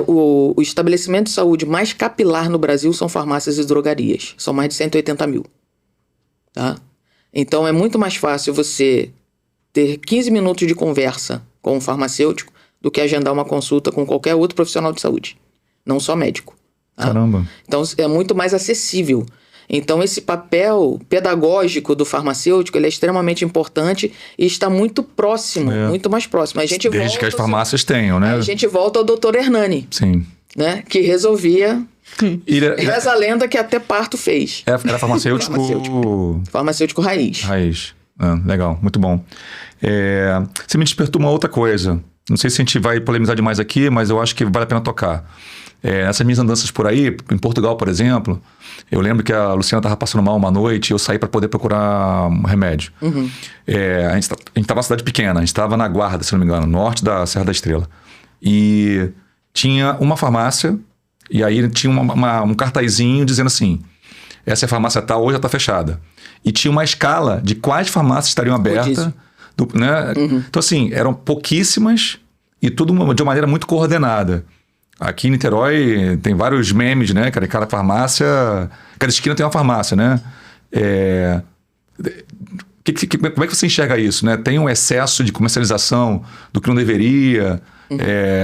O estabelecimento de saúde mais capilar no Brasil são farmácias e drogarias. São mais de 180 mil. Tá? Então é muito mais fácil você ter 15 minutos de conversa com um farmacêutico do que agendar uma consulta com qualquer outro profissional de saúde. Não só médico. Caramba. Então é muito mais acessível. Então esse papel pedagógico do farmacêutico ele é extremamente importante e está muito próximo, muito mais próximo. Desde que as farmácias tenham, né? A gente volta ao Dr. Hernani, Sim. né? Que resolvia. Reza a lenda que até parto fez. Era farmacêutico... Farmacêutico raiz. Raiz. Legal, muito bom. Você me despertou uma outra coisa. Não sei se a gente vai polemizar demais aqui, mas eu acho que vale a pena tocar. Nessas minhas andanças por aí, em Portugal, por exemplo, eu lembro que a Luciana estava passando mal uma noite e eu saí para poder procurar um remédio. A gente estava numa cidade pequena, a gente estava na Guarda, se não me engano, norte da Serra da Estrela. E tinha uma farmácia, e aí tinha um cartazinho dizendo assim, essa é a farmácia tal, hoje já está fechada. E tinha uma escala de quais farmácias estariam abertas. Né? Então assim, eram pouquíssimas e tudo de uma maneira muito coordenada. Aqui em Niterói tem vários memes, né? Cada farmácia... Cada esquina tem uma farmácia, né? Como é que você enxerga isso, né? Tem um excesso de comercialização do que não deveria.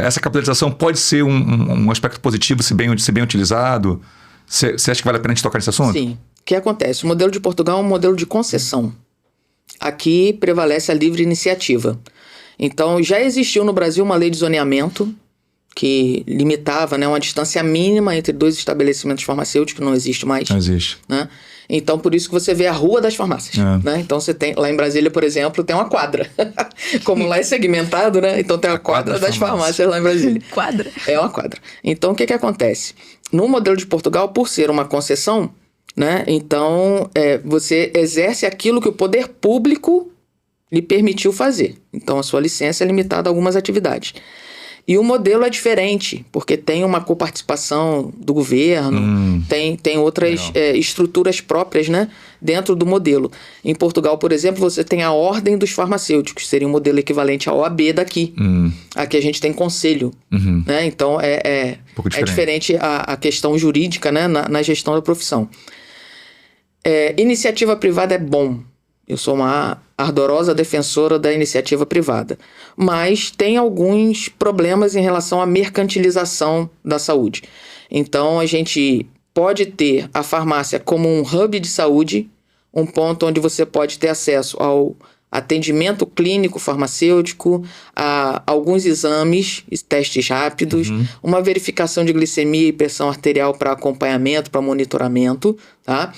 Essa capitalização pode ser um aspecto positivo se bem utilizado. Você acha que vale a pena a gente tocar nesse assunto? Sim. O que acontece? O modelo de Portugal é um modelo de concessão. Aqui prevalece a livre iniciativa. Então, já existiu no Brasil uma lei de zoneamento que limitava, né, uma distância mínima entre dois estabelecimentos farmacêuticos, que não existe mais. Não existe. Né? Então, por isso que você vê a Rua das Farmácias, né? Então, você tem, lá em Brasília, por exemplo, tem uma quadra. Como lá é segmentado, né? Então, tem a quadra das farmácias lá em Brasília. Quadra. É uma quadra. Então, o que acontece? No modelo de Portugal, por ser uma concessão, né? Então, você exerce aquilo que o poder público lhe permitiu fazer. Então, a sua licença é limitada a algumas atividades. E o modelo é diferente, porque tem uma coparticipação do governo, tem outras estruturas próprias, né, dentro do modelo. Em Portugal, por exemplo, você tem a Ordem dos Farmacêuticos, seria um modelo equivalente à OAB daqui. Aqui a gente tem conselho. Né? Então, é diferente a questão jurídica, né, na gestão da profissão. Iniciativa privada é bom. Eu sou uma ardorosa defensora da iniciativa privada. Mas tem alguns problemas em relação à mercantilização da saúde. Então, a gente pode ter a farmácia como um hub de saúde, um ponto onde você pode ter acesso ao atendimento clínico farmacêutico, a alguns exames, testes rápidos, uma verificação de glicemia e pressão arterial para acompanhamento, para monitoramento, tá?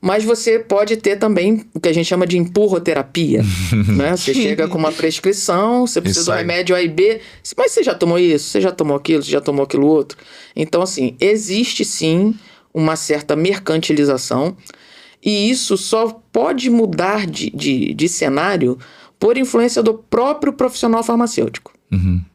Mas você pode ter também o que a gente chama de empurroterapia, né? Você chega com uma prescrição, você precisa do remédio A e B, mas você já tomou isso, você já tomou aquilo, você já tomou aquilo outro. Então, assim, existe sim uma certa mercantilização e isso só pode mudar de cenário por influência do próprio profissional farmacêutico,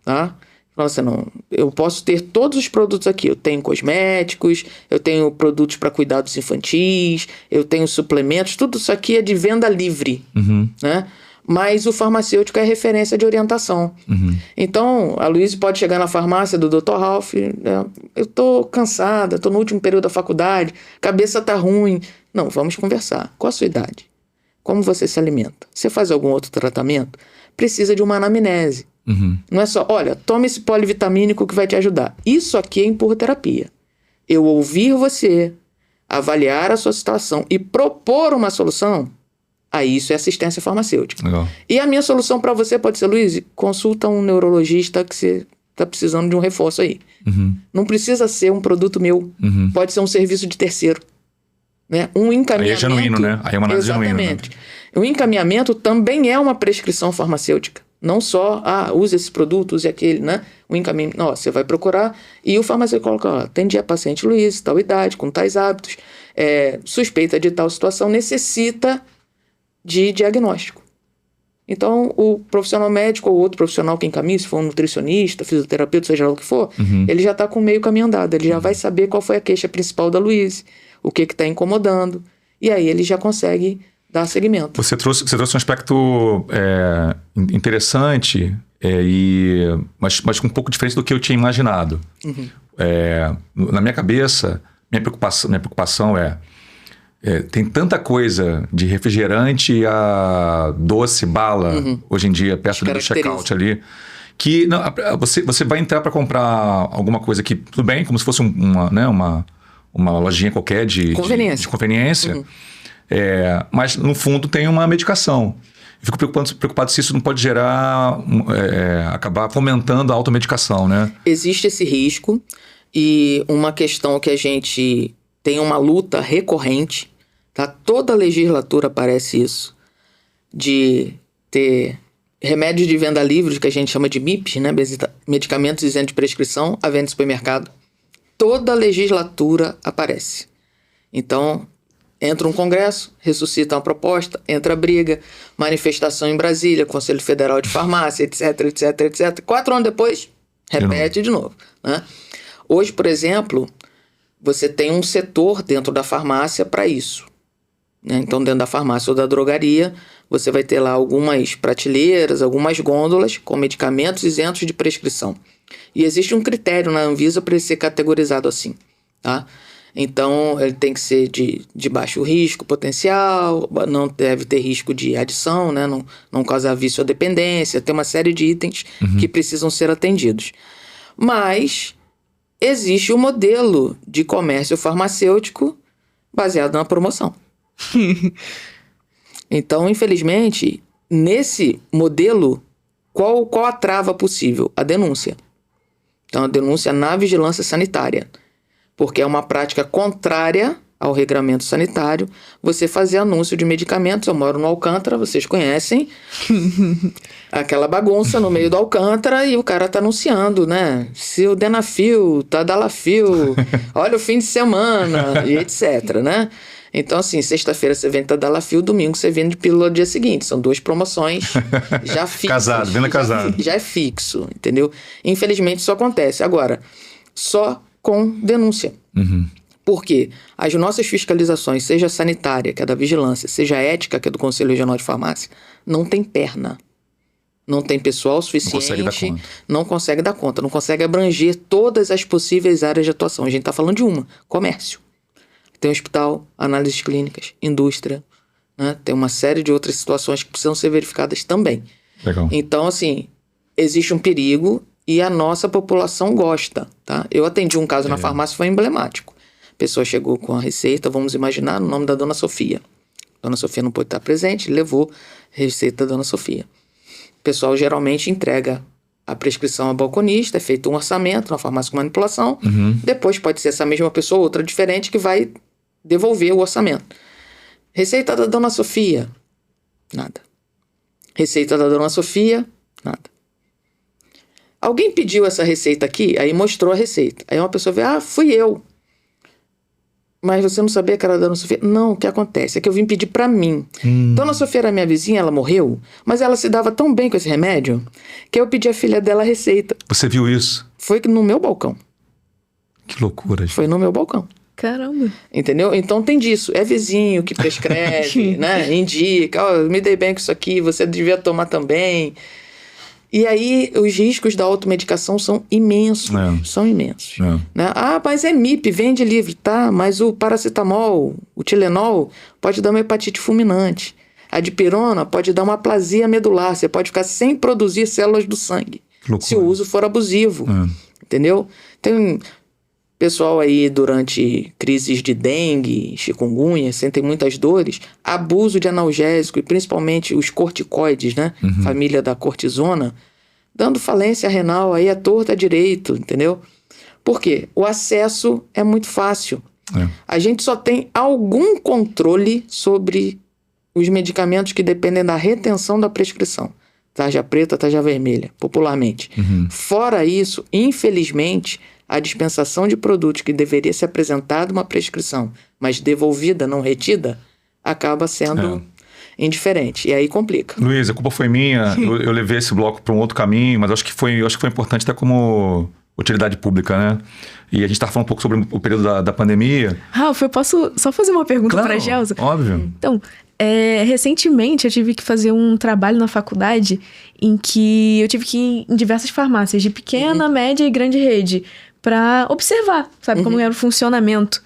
tá? Então, assim, eu posso ter todos os produtos aqui. Eu tenho cosméticos, eu tenho produtos para cuidados infantis, eu tenho suplementos, tudo isso aqui é de venda livre, né? Mas o farmacêutico é referência de orientação. Então, a Luísa pode chegar na farmácia do Dr. Ralph, né? Eu tô cansada, tô no último período da faculdade, cabeça tá ruim. Não, vamos conversar. Qual a sua idade? Como você se alimenta? Você faz algum outro tratamento? Precisa de uma anamnese. Não é só, olha, tome esse polivitamínico que vai te ajudar. Isso aqui é empurroterapia. Eu ouvir você, avaliar a sua situação e propor uma solução, aí isso é assistência farmacêutica. Legal. E a minha solução para você pode ser, Luiz, consulta um neurologista que você está precisando de um reforço aí. Não precisa ser um produto meu. Pode ser um serviço de terceiro. Né? Um encaminhamento... Aí é genuíno, né? Aí é uma análise genuína. Exatamente. O encaminhamento também é uma prescrição farmacêutica. Não só, use esse produto, use aquele, né? O encaminhamento, não, você vai procurar e o farmacêutico coloca, atendi a paciente Luiz, tal idade, com tais hábitos, suspeita de tal situação, necessita de diagnóstico. Então, o profissional médico ou outro profissional que encaminha, se for um nutricionista, fisioterapeuta, seja lá o que for, ele já está com meio caminho andado, ele já vai saber qual foi a queixa principal da Luiz, o que está incomodando, e aí ele já consegue dar seguimento. Você trouxe um aspecto interessante, mas um pouco diferente do que eu tinha imaginado. Na minha cabeça, minha preocupação tem tanta coisa de refrigerante a doce, bala, hoje em dia, perto do checkout ali, que você vai entrar para comprar alguma coisa que, tudo bem, como se fosse uma lojinha qualquer de conveniência. Mas no fundo tem uma medicação. Eu fico preocupado se isso não pode gerar, acabar fomentando a automedicação, né? Existe esse risco e uma questão que a gente tem uma luta recorrente, tá? Toda legislatura aparece isso, de ter remédios de venda livre, que a gente chama de MIPs, né? Medicamentos isentos de prescrição, à venda no supermercado. Toda legislatura aparece. Então, entra um congresso, ressuscita uma proposta, entra a briga, manifestação em Brasília, Conselho Federal de Farmácia, etc, etc, etc. 4 anos depois, repete de novo, né? Hoje, por exemplo, você tem um setor dentro da farmácia para isso, né? Então, dentro da farmácia ou da drogaria, você vai ter lá algumas prateleiras, algumas gôndolas com medicamentos isentos de prescrição. E existe um critério na Anvisa para ele ser categorizado assim, tá? Então, ele tem que ser de baixo risco potencial, não deve ter risco de adição, né? Não causar vício ou dependência, tem uma série de itens que precisam ser atendidos. Mas existe um modelo de comércio farmacêutico baseado na promoção. Então, infelizmente, nesse modelo, qual a trava possível? A denúncia. Então, a denúncia na vigilância sanitária. Porque é uma prática contrária ao regramento sanitário você fazer anúncio de medicamentos. Eu moro no Alcântara, vocês conhecem. Aquela bagunça no meio do Alcântara e o cara tá anunciando, né? Sildenafil, Tadalafil, olha o fim de semana e etc, né? Então, assim, sexta-feira você vende Tadalafil, domingo você vende pílula no dia seguinte. São 2 promoções já fixas. Casado, venda casado. Já é fixo, entendeu? Infelizmente isso acontece. Agora, só com denúncia. Porque as nossas fiscalizações, seja sanitária, que é da vigilância, seja ética, que é do Conselho Regional de Farmácia, não tem perna. Não tem pessoal suficiente, não consegue dar conta, não consegue abranger todas as possíveis áreas de atuação. A gente está falando de uma, comércio. Tem hospital, análises clínicas, indústria, né? Tem uma série de outras situações que precisam ser verificadas também. Legal. Então, assim, existe um perigo e a nossa população gosta, tá? Eu atendi um caso na farmácia, foi emblemático. A pessoa chegou com a receita, vamos imaginar, no nome da Dona Sofia. Dona Sofia não pôde estar presente, levou a receita da Dona Sofia. O pessoal geralmente entrega a prescrição ao balconista, é feito um orçamento na farmácia com manipulação. Depois pode ser essa mesma pessoa, outra diferente, que vai devolver o orçamento. Receita da Dona Sofia, nada. Receita da Dona Sofia, nada. Alguém pediu essa receita aqui, aí mostrou a receita. Aí uma pessoa vê, fui eu. Mas você não sabia que era da Dona Sofia? Não, o que acontece é que eu vim pedir pra mim. Dona Sofia era minha vizinha, ela morreu, mas ela se dava tão bem com esse remédio que eu pedi à filha dela a receita. Você viu isso? Foi no meu balcão. Que loucura. Foi no meu balcão. Caramba. Entendeu? Então tem disso. É vizinho que prescreve, né? Indica, me dei bem com isso aqui, você devia tomar também. E aí os riscos da automedicação são imensos. São imensos. Né? Mas é MIP, vende livre, tá? Mas o paracetamol, o Tilenol, pode dar uma hepatite fulminante. A dipirona pode dar uma aplasia medular. Você pode ficar sem produzir células do sangue. Se o uso for abusivo. Entendeu? Tem pessoal aí durante crises de dengue, chikungunya, sentem muitas dores, abuso de analgésico e principalmente os corticoides, né? Família da cortisona, dando falência renal aí à torta à direito, entendeu? Por quê? O acesso é muito fácil. A gente só tem algum controle sobre os medicamentos que dependem da retenção da prescrição. Tarja preta, tarja vermelha, popularmente. Fora isso, infelizmente, a dispensação de produtos que deveria ser apresentada uma prescrição, mas devolvida, não retida, acaba sendo indiferente. E aí complica. Luiz, a culpa foi minha. Eu levei esse bloco para um outro caminho, mas acho que foi importante até como utilidade pública, né? E a gente estava falando um pouco sobre o período da pandemia. Ralf, eu posso só fazer uma pergunta para a Gelsa? Óbvio. Então, recentemente eu tive que fazer um trabalho na faculdade em que eu tive que ir em diversas farmácias de pequena, média e grande rede para observar, sabe, como era o funcionamento.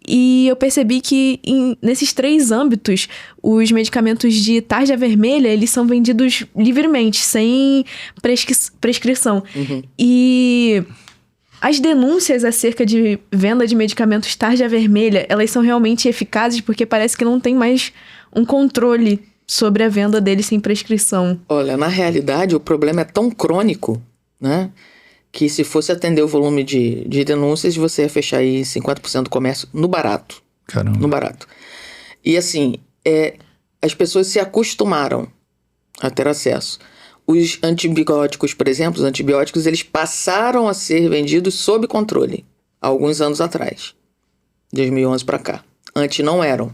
E eu percebi que nesses 3 âmbitos, os medicamentos de tarja vermelha, eles são vendidos livremente, sem prescrição. E as denúncias acerca de venda de medicamentos tarja vermelha, elas são realmente eficazes porque parece que não tem mais um controle sobre a venda deles sem prescrição. Olha, na realidade, o problema é tão crônico, né? Que se fosse atender o volume de denúncias, você ia fechar aí 50% do comércio no barato. Caramba. No barato. E assim, as pessoas se acostumaram a ter acesso. Os antibióticos, por exemplo, os antibióticos, eles passaram a ser vendidos sob controle, há alguns anos atrás. 2011 para cá. Antes não eram.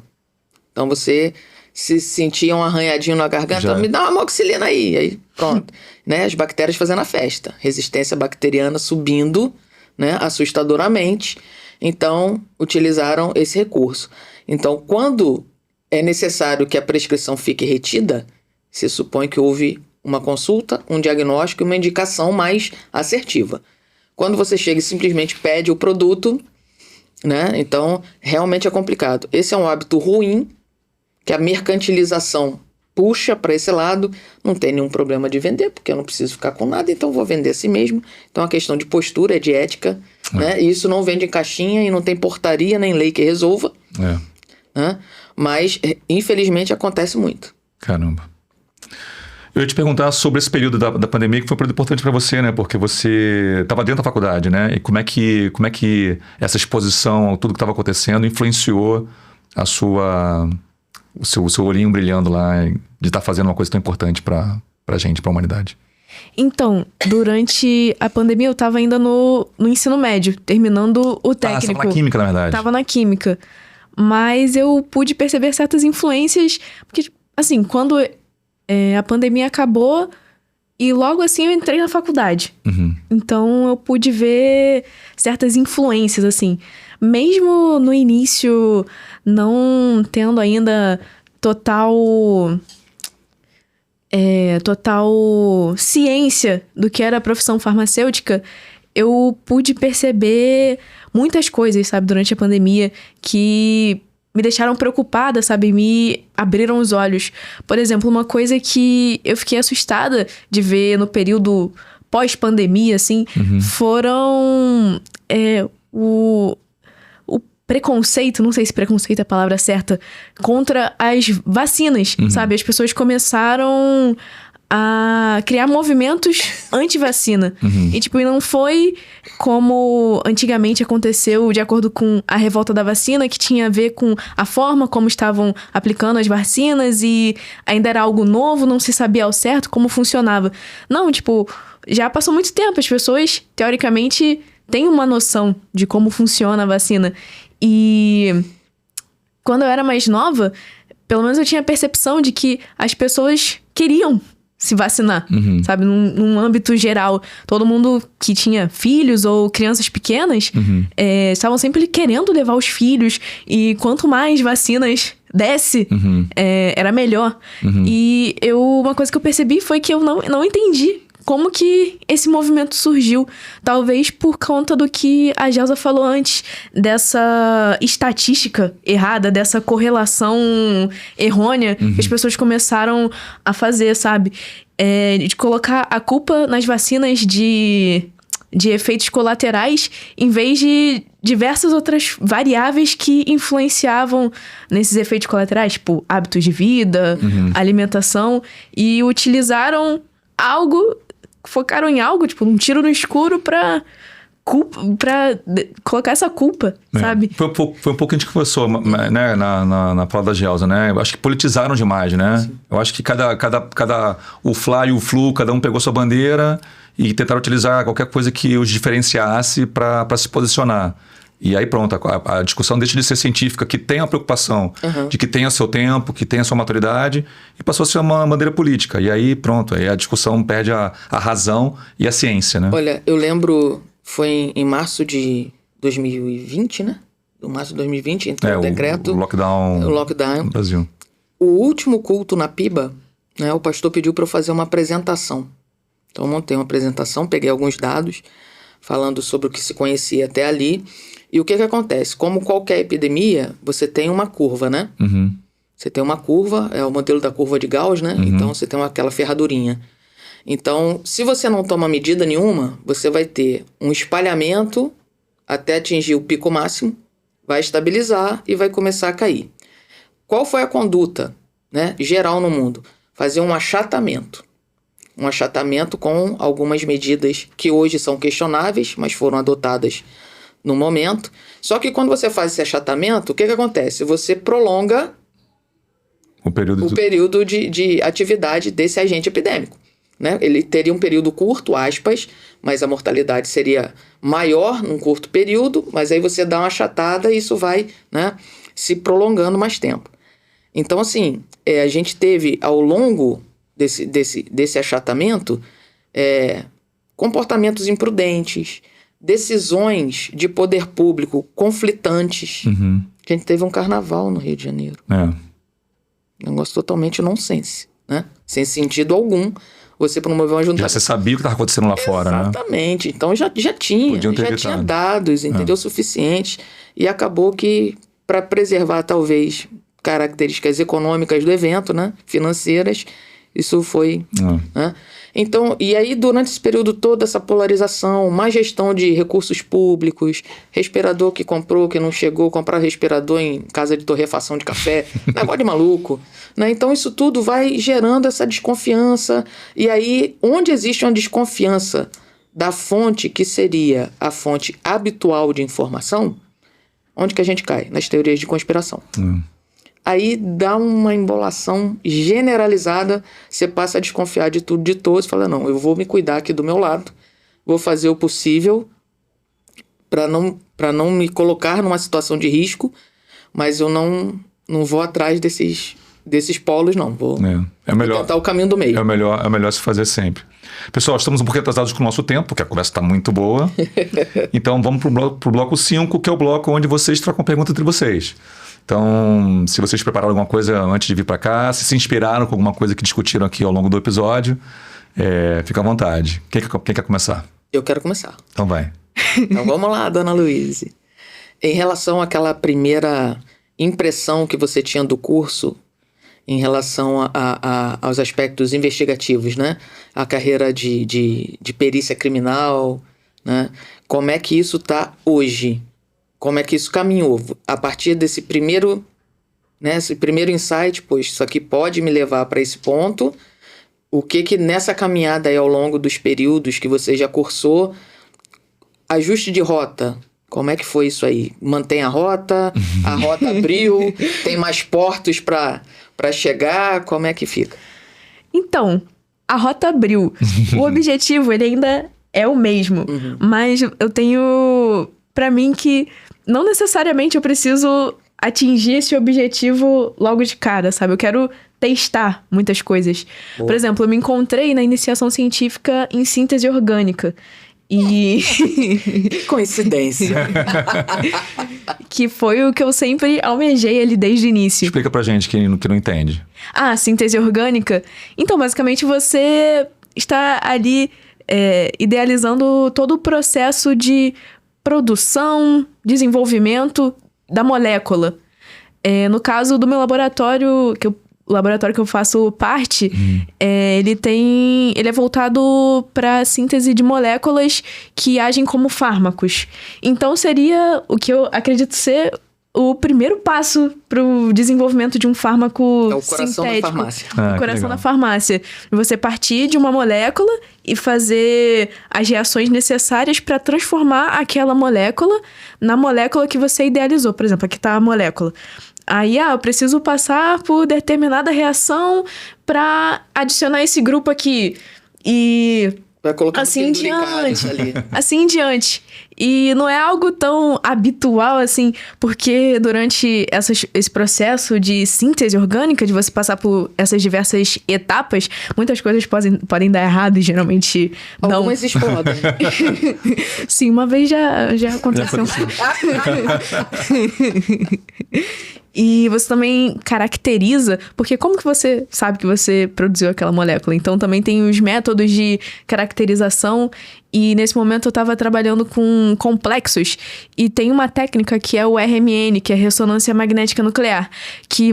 Então você se sentia um arranhadinho na garganta, me dá uma amoxicilina aí pronto. Né? As bactérias fazendo a festa. Resistência bacteriana subindo, né? Assustadoramente. Então, utilizaram esse recurso. Então, quando é necessário que a prescrição fique retida, se supõe que houve uma consulta, um diagnóstico e uma indicação mais assertiva. Quando você chega e simplesmente pede o produto, né? Então, realmente é complicado. Esse é um hábito ruim, que a mercantilização puxa para esse lado. Não tem nenhum problema de vender, porque eu não preciso ficar com nada, então vou vender a si mesmo. Então, é uma questão de postura, de ética, né? E isso não vende em caixinha e não tem portaria nem lei que resolva. Né? Mas, infelizmente, acontece muito. Caramba. Eu ia te perguntar sobre esse período da pandemia, que foi um período importante para você, né? Porque você estava dentro da faculdade, né? E como é que essa exposição, tudo que estava acontecendo, influenciou o seu olhinho brilhando lá de estar fazendo uma coisa tão importante para a gente, para a humanidade? Então, durante a pandemia eu tava ainda no ensino médio, terminando o técnico. Você tava na química, na verdade. Tava na química. Mas eu pude perceber certas influências, porque, assim, quando a pandemia acabou e logo assim eu entrei na faculdade. Uhum. Então eu pude ver certas influências, assim. Mesmo no início, não tendo ainda total ciência do que era a profissão farmacêutica, eu pude perceber muitas coisas, sabe, durante a pandemia que me deixaram preocupada, sabe, me abriram os olhos. Por exemplo, uma coisa que eu fiquei assustada de ver no período pós-pandemia, assim, foram o preconceito, não sei se preconceito é a palavra certa, contra as vacinas, sabe? As pessoas começaram a criar movimentos anti-vacina. E, tipo, não foi como antigamente aconteceu de acordo com a revolta da vacina, que tinha a ver com a forma como estavam aplicando as vacinas e ainda era algo novo, não se sabia ao certo como funcionava. Não, tipo, já passou muito tempo, as pessoas, teoricamente, têm uma noção de como funciona a vacina. E quando eu era mais nova, pelo menos eu tinha a percepção de que as pessoas queriam se vacinar, sabe? Num âmbito geral. Todo mundo que tinha filhos ou crianças pequenas estavam sempre querendo levar os filhos. E quanto mais vacinas desse, era melhor. E uma coisa que eu percebi foi que eu não entendi como que esse movimento surgiu. Talvez por conta do que a Gelsa falou antes, dessa estatística errada, dessa correlação errônea que as pessoas começaram a fazer, sabe? De colocar a culpa nas vacinas de efeitos colaterais, em vez de diversas outras variáveis que influenciavam nesses efeitos colaterais, tipo hábitos de vida, alimentação, e utilizaram focaram em algo, tipo, um tiro no escuro pra colocar essa culpa, sabe? Foi um pouco que a gente conversou, né, na fala da Gelsa, né? Eu acho que politizaram demais, né? Sim. Eu acho que o Fla e o Flu, cada um pegou sua bandeira e tentaram utilizar qualquer coisa que os diferenciasse para se posicionar. E aí pronto, a discussão deixa de ser científica, que tem a preocupação de que tenha seu tempo, que tenha sua maturidade, e passou a ser uma bandeira política. E aí pronto, aí a discussão perde a razão e a ciência, né? Olha, eu lembro, foi em março de 2020, né? No março de 2020, entrou o decreto. O lockdown no Brasil. O último culto na Piba, né, o pastor pediu para eu fazer uma apresentação. Então eu montei uma apresentação, peguei alguns dados, falando sobre o que se conhecia até ali. E o que acontece? Como qualquer epidemia, você tem uma curva, né? Você tem uma curva, é o modelo da curva de Gauss, né? Então você tem aquela ferradurinha. Então, se você não toma medida nenhuma, você vai ter um espalhamento até atingir o pico máximo, vai estabilizar e vai começar a cair. Qual foi a conduta, né, geral no mundo? Fazer um achatamento. Um achatamento com algumas medidas que hoje são questionáveis, mas foram adotadas no momento. Só que quando você faz esse achatamento, o que acontece? Você prolonga o período de atividade desse agente epidêmico, né? Ele teria um período curto, aspas, mas a mortalidade seria maior num curto período, mas aí você dá uma achatada e isso vai, né, se prolongando mais tempo. Então, assim, a gente teve ao longo desse achatamento comportamentos imprudentes, decisões de poder público conflitantes. A gente teve um carnaval no Rio de Janeiro. Um negócio totalmente nonsense, né? Sem sentido algum. Você promoveu uma junta... Já você sabia o que estava acontecendo lá fora, né? Exatamente. Então já tinha dados, entendeu? Suficientes. E acabou que, para preservar, talvez, características econômicas do evento, né? Financeiras, isso foi... Né? Então, e aí durante esse período todo, essa polarização, má gestão de recursos públicos, respirador que comprou, que não chegou, comprar respirador em casa de torrefação de café, negócio de maluco, né? Então isso tudo vai gerando essa desconfiança, e aí onde existe uma desconfiança da fonte que seria a fonte habitual de informação, onde que a gente cai? Nas teorias de conspiração. Aí dá uma embolação generalizada, você passa a desconfiar de tudo, de todos, fala, não, eu vou me cuidar aqui do meu lado, vou fazer o possível para não me colocar numa situação de risco, mas eu não vou atrás desses polos, não. Vou melhor, tentar o caminho do meio. É melhor se fazer sempre. Pessoal, estamos um pouquinho atrasados com o nosso tempo, porque a conversa está muito boa. Então vamos para o bloco 5, que é o bloco onde vocês trocam perguntas entre vocês. Então, se vocês prepararam alguma coisa antes de vir para cá, se inspiraram com alguma coisa que discutiram aqui ao longo do episódio, fica à vontade. Quem quer começar? Eu quero começar. Então vai. Então vamos lá, dona Luíse. Em relação àquela primeira impressão que você tinha do curso, em relação aos aspectos investigativos, né? A carreira de perícia criminal, né? Como é que isso está hoje? Como é que isso caminhou? A partir desse primeiro, né, esse primeiro insight, pois isso aqui pode me levar para esse ponto. O que nessa caminhada aí ao longo dos períodos que você já cursou, ajuste de rota, como é que foi isso aí? Mantém a rota abriu, tem mais portos para chegar, como é que fica? Então, a rota abriu. O objetivo, ele ainda é o mesmo. Mas eu tenho pra mim que não necessariamente eu preciso atingir esse objetivo logo de cara, sabe? Eu quero testar muitas coisas. Boa. Por exemplo, eu me encontrei na iniciação científica em síntese orgânica. E Que coincidência. que foi o que eu sempre almejei ali desde o início. Explica pra gente que não entende. Ah, síntese orgânica. Então, basicamente, você está ali idealizando todo o processo de produção, desenvolvimento da molécula. No caso do meu laboratório, o laboratório que eu faço parte, ele é voltado para síntese de moléculas que agem como fármacos. Então, seria o que eu acredito ser o primeiro passo para o desenvolvimento de um fármaco É o coração sintético. da farmácia. O coração da farmácia. Você partir de uma molécula e fazer as reações necessárias para transformar aquela molécula na molécula que você idealizou. Por exemplo, aqui está a molécula. Aí, eu preciso passar por determinada reação para adicionar esse grupo aqui. E Vai colocando assim em penduricados diante. ali. Assim em diante. E não é algo tão habitual assim, porque durante esse processo de síntese orgânica, de você passar por essas diversas etapas, muitas coisas podem dar errado e geralmente não. Algumas explodem. Sim, uma vez já aconteceu. E você também caracteriza, porque como que você sabe que você produziu aquela molécula? Então também tem os métodos de caracterização, e nesse momento eu estava trabalhando com complexos, e tem uma técnica que é o RMN, que é ressonância magnética nuclear, que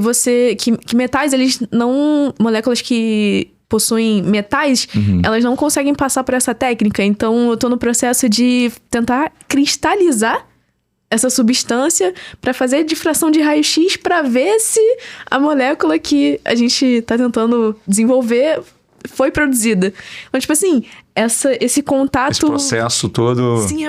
metais, eles não... moléculas que possuem metais, elas não conseguem passar por essa técnica. Então eu tô no processo de tentar cristalizar essa substância para fazer difração de raio-x para ver se a molécula que a gente tá tentando desenvolver foi produzida. Então, tipo assim, esse contato... Esse processo todo... Sim,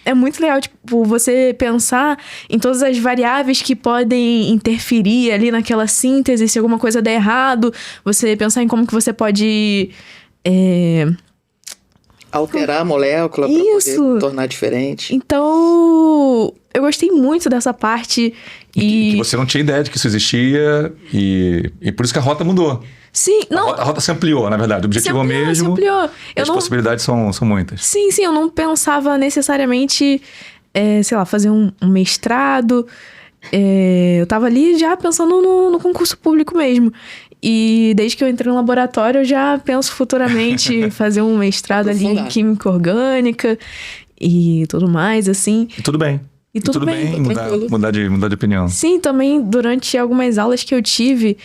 é muito legal, tipo, você pensar em todas as variáveis que podem interferir ali naquela síntese, se alguma coisa der errado, você pensar em como que você pode... Alterar a molécula para poder tornar diferente. Então, eu gostei muito dessa parte. Que você não tinha ideia de que isso existia, e por isso que a rota mudou. Sim, não... A rota se ampliou, na verdade. O objetivo é o mesmo. Se ampliou. As possibilidades são muitas. Sim, eu não pensava necessariamente, sei lá, fazer um mestrado. Eu tava ali já pensando no concurso público mesmo. E desde que eu entrei no laboratório, eu já penso futuramente fazer um mestrado ali em química orgânica e tudo mais, assim. E tudo bem. E tudo bem. Mudar de opinião. Sim, também durante algumas aulas que eu tive,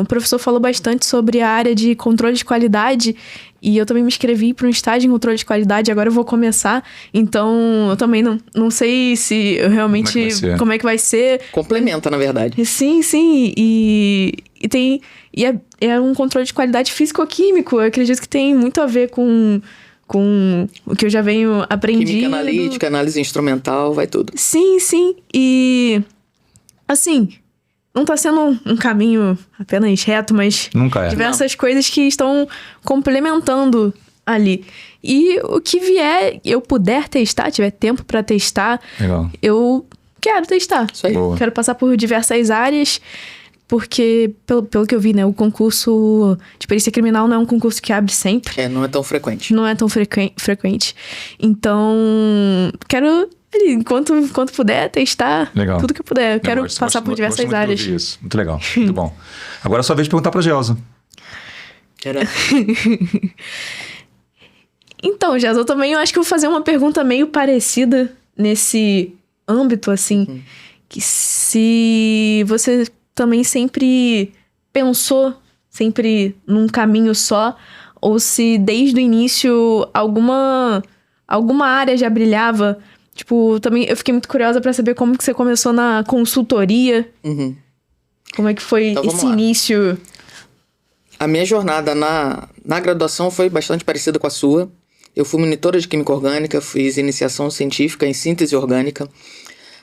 o professor falou bastante sobre a área de controle de qualidade e eu também me inscrevi para um estágio em controle de qualidade, agora eu vou começar, então eu também não sei se eu realmente... Como é que vai ser. Complementa, na verdade. Sim, é um controle de qualidade físico-químico, eu acredito que tem muito a ver com o que eu já venho aprendendo. Química analítica, análise instrumental, vai tudo. Sim, e assim... Não tá sendo um caminho apenas reto, mas Nunca é. Diversas coisas que estão complementando ali. E o que vier, eu puder testar, tiver tempo pra testar, Legal. eu quero testar. Isso aí. Boa. Quero passar por diversas áreas, porque, pelo que eu vi, né, o concurso de perícia criminal não é um concurso que abre sempre. Não é tão frequente. Não é tão frequente. Então, quero... Enquanto puder, testar tudo que eu puder. Eu quero passar por diversas áreas. Isso. Muito legal, muito bom. Agora é sua vez de perguntar pra Gelsa. Então, Gelsa, eu também acho que eu vou fazer uma pergunta meio parecida nesse âmbito, assim. Que se você também sempre pensou sempre num caminho só, ou se desde o início alguma área já brilhava. Tipo, também eu fiquei muito curiosa pra saber como que você começou na consultoria. Como é que foi Então, esse início? A minha jornada na graduação foi bastante parecida com a sua. Eu fui monitora de Química Orgânica, fiz iniciação científica em síntese orgânica.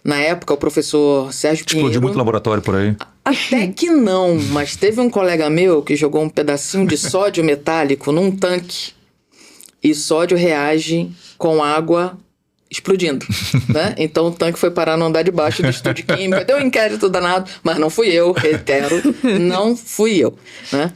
Na época, o professor Sérgio Pinheiro... Explodiu muito laboratório por aí? Até que não, mas teve um colega meu que jogou um pedacinho de sódio metálico num tanque e sódio reage com água explodindo, né? Então o tanque foi parar no andar de baixo do estúdio de química, deu um inquérito danado, mas não fui eu, reitero, não fui eu, né?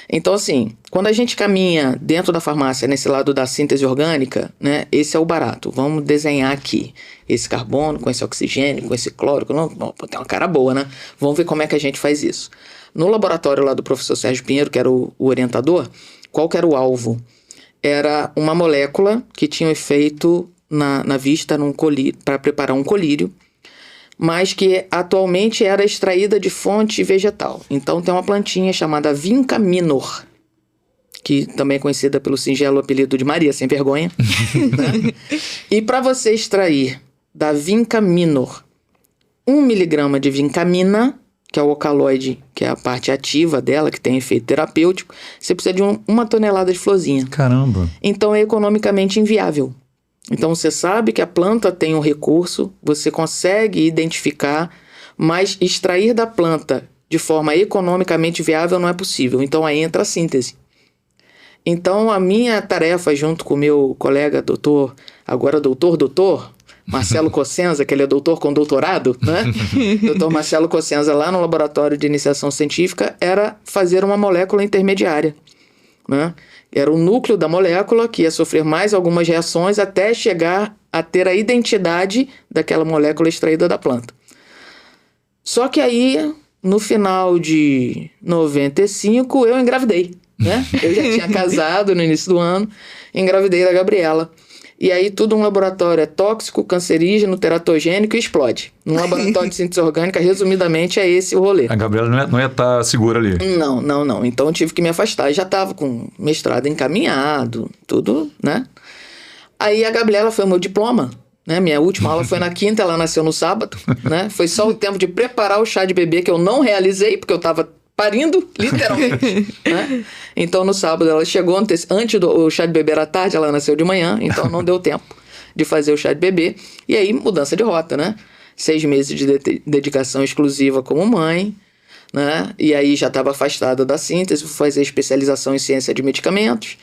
Então, assim, quando a gente caminha dentro da farmácia, nesse lado da síntese orgânica, né? Esse é o barato. Vamos desenhar aqui esse carbono com esse oxigênio, com esse cloro. Não, tem uma cara boa, né? Vamos ver como é que a gente faz isso. No laboratório lá do professor Sérgio Pinheiro, que era o orientador, qual que era o alvo? Era uma molécula que tinha um efeito na vista para preparar um colírio, mas que atualmente era extraída de fonte vegetal. Então tem uma plantinha chamada Vinca minor, que também é conhecida pelo singelo apelido de Maria Sem Vergonha. Né? E para você extrair da Vinca minor 1 miligrama de vincamina, que é o alcaloide, que é a parte ativa dela, que tem efeito terapêutico, você precisa de 1 tonelada de florzinha. Caramba! Então é economicamente inviável. Então você sabe que a planta tem um recurso, você consegue identificar, mas extrair da planta de forma economicamente viável não é possível. Então aí entra a síntese. Então a minha tarefa junto com o meu colega doutor, Marcelo Cossenza, que ele é doutor com doutorado, né? Doutor Marcelo Cossenza, lá no laboratório de iniciação científica, era fazer uma molécula intermediária, né? Era o núcleo da molécula que ia sofrer mais algumas reações até chegar a ter a identidade daquela molécula extraída da planta. Só que aí, no final de 95, eu engravidei, né? Eu já tinha casado no início do ano, engravidei da Gabriela. E aí tudo um laboratório é tóxico, cancerígeno, teratogênico e explode. Num laboratório de síntese orgânica, resumidamente, é esse o rolê. A Gabriela não ia estar segura ali. Não. Então eu tive que me afastar. Já estava com mestrado encaminhado, tudo, né? Aí a Gabriela foi o meu diploma, né? Minha última aula foi na quinta, ela nasceu no sábado, né? Foi só o tempo de preparar o chá de bebê que eu não realizei, porque eu estava parindo, literalmente, né? Então, no sábado, ela chegou antes do chá de bebê era tarde, ela nasceu de manhã, então não deu tempo de fazer o chá de bebê. E aí, mudança de rota, né? 6 meses de dedicação exclusiva como mãe, né? E aí já estava afastada da síntese, fui fazer especialização em ciência de medicamentos,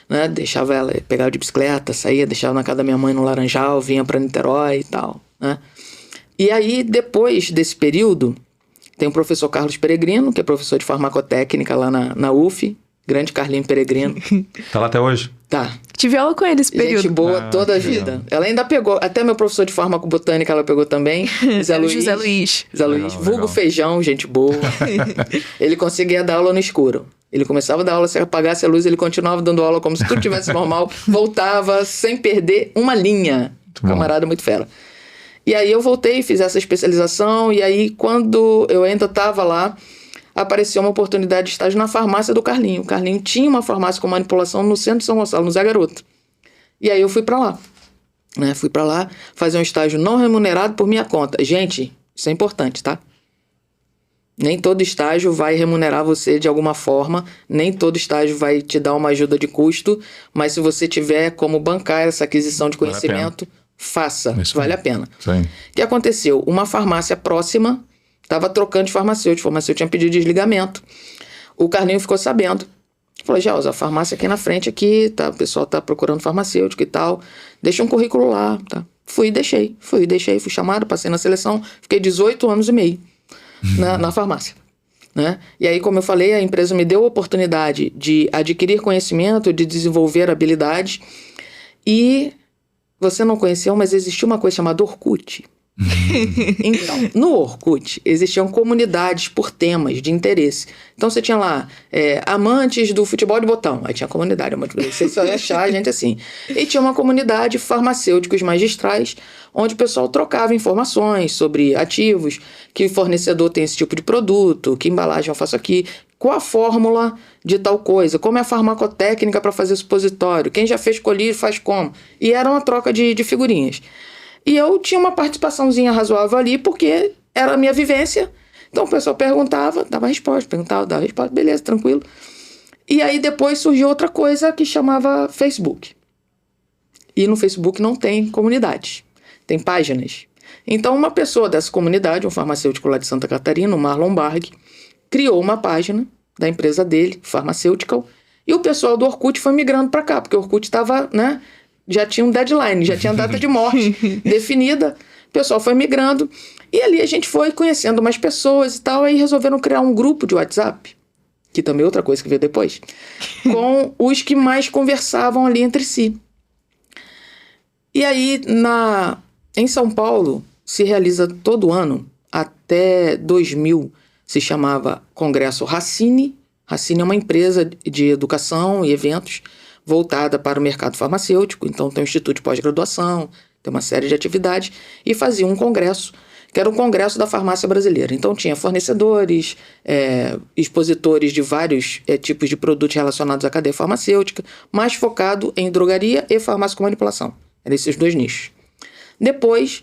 né? Deixava ela, pegava de bicicleta, saía, deixava na casa da minha mãe no Laranjal, vinha para Niterói e tal, né? E aí, depois desse período, tem o professor Carlos Peregrino, que é professor de farmacotécnica lá na UF. Grande Carlinho Peregrino. Tá lá até hoje? Tá. Tive aula com ele esse período. Gente boa toda a vida. Legal. Ela ainda pegou, até meu professor de farmacobotânica ela pegou também. Zé Luiz. José Luiz. Zé Luiz. Vulgo Feijão, gente boa. Ele conseguia dar aula no escuro. Ele começava a dar aula, se apagasse a luz, ele continuava dando aula como se tudo tivesse normal. Voltava sem perder uma linha. Camarada muito fera. E aí eu voltei, fiz essa especialização, e aí quando eu ainda estava lá, apareceu uma oportunidade de estágio na farmácia do Carlinho. O Carlinho tinha uma farmácia com manipulação no centro de São Gonçalo, no Zé Garoto. E aí eu fui para lá. Né? Fui para lá fazer um estágio não remunerado por minha conta. Gente, isso é importante, tá? Nem todo estágio vai remunerar você de alguma forma, nem todo estágio vai te dar uma ajuda de custo, mas se você tiver como bancar essa aquisição de conhecimento, faça, vale a pena. Sim. O que aconteceu? Uma farmácia próxima estava trocando de farmacêutico, o farmacêutico tinha pedido desligamento. O Carlinho ficou sabendo. Falou, Gelza, a farmácia aqui na frente, aqui, tá, o pessoal tá procurando farmacêutico e tal, deixa um currículo lá, tá? Fui chamado, passei na seleção, fiquei 18 anos e meio na farmácia. Né? E aí, como eu falei, a empresa me deu a oportunidade de adquirir conhecimento, de desenvolver habilidades. E você não conheceu, mas existia uma coisa chamada Orkut. Então, no Orkut existiam comunidades por temas de interesse. Então você tinha lá amantes do futebol de botão. Aí tinha comunidade, você só ia achar gente assim. E tinha uma comunidade farmacêuticos magistrais, onde o pessoal trocava informações sobre ativos, que fornecedor tem esse tipo de produto, que embalagem eu faço aqui, qual a fórmula de tal coisa, como é a farmacotécnica para fazer supositório, quem já fez colírio faz como. E era uma troca de figurinhas. E eu tinha uma participaçãozinha razoável ali, porque era a minha vivência. Então o pessoal perguntava, dava resposta, dava resposta, beleza, tranquilo. E aí depois surgiu outra coisa que chamava Facebook. E no Facebook não tem comunidades, tem páginas. Então uma pessoa dessa comunidade, um farmacêutico lá de Santa Catarina, o Marlon Barg, criou uma página da empresa dele, Pharmaceutical, e o pessoal do Orkut foi migrando para cá, porque o Orkut estava, né, já tinha um deadline, já tinha data de morte definida. O pessoal foi migrando. E ali a gente foi conhecendo mais pessoas e tal. Aí resolveram criar um grupo de WhatsApp, que também é outra coisa que veio depois, com os que mais conversavam ali entre si. E aí, em São Paulo, se realiza todo ano, até 2000, se chamava Congresso Racine. Racine é uma empresa de educação e eventos voltada para o mercado farmacêutico, então tem um instituto de pós-graduação, tem uma série de atividades, e fazia um congresso, que era um congresso da farmácia brasileira. Então tinha fornecedores, expositores de vários tipos de produtos relacionados à cadeia farmacêutica, mais focado em drogaria e farmácia com manipulação. Eram esses dois nichos. Depois,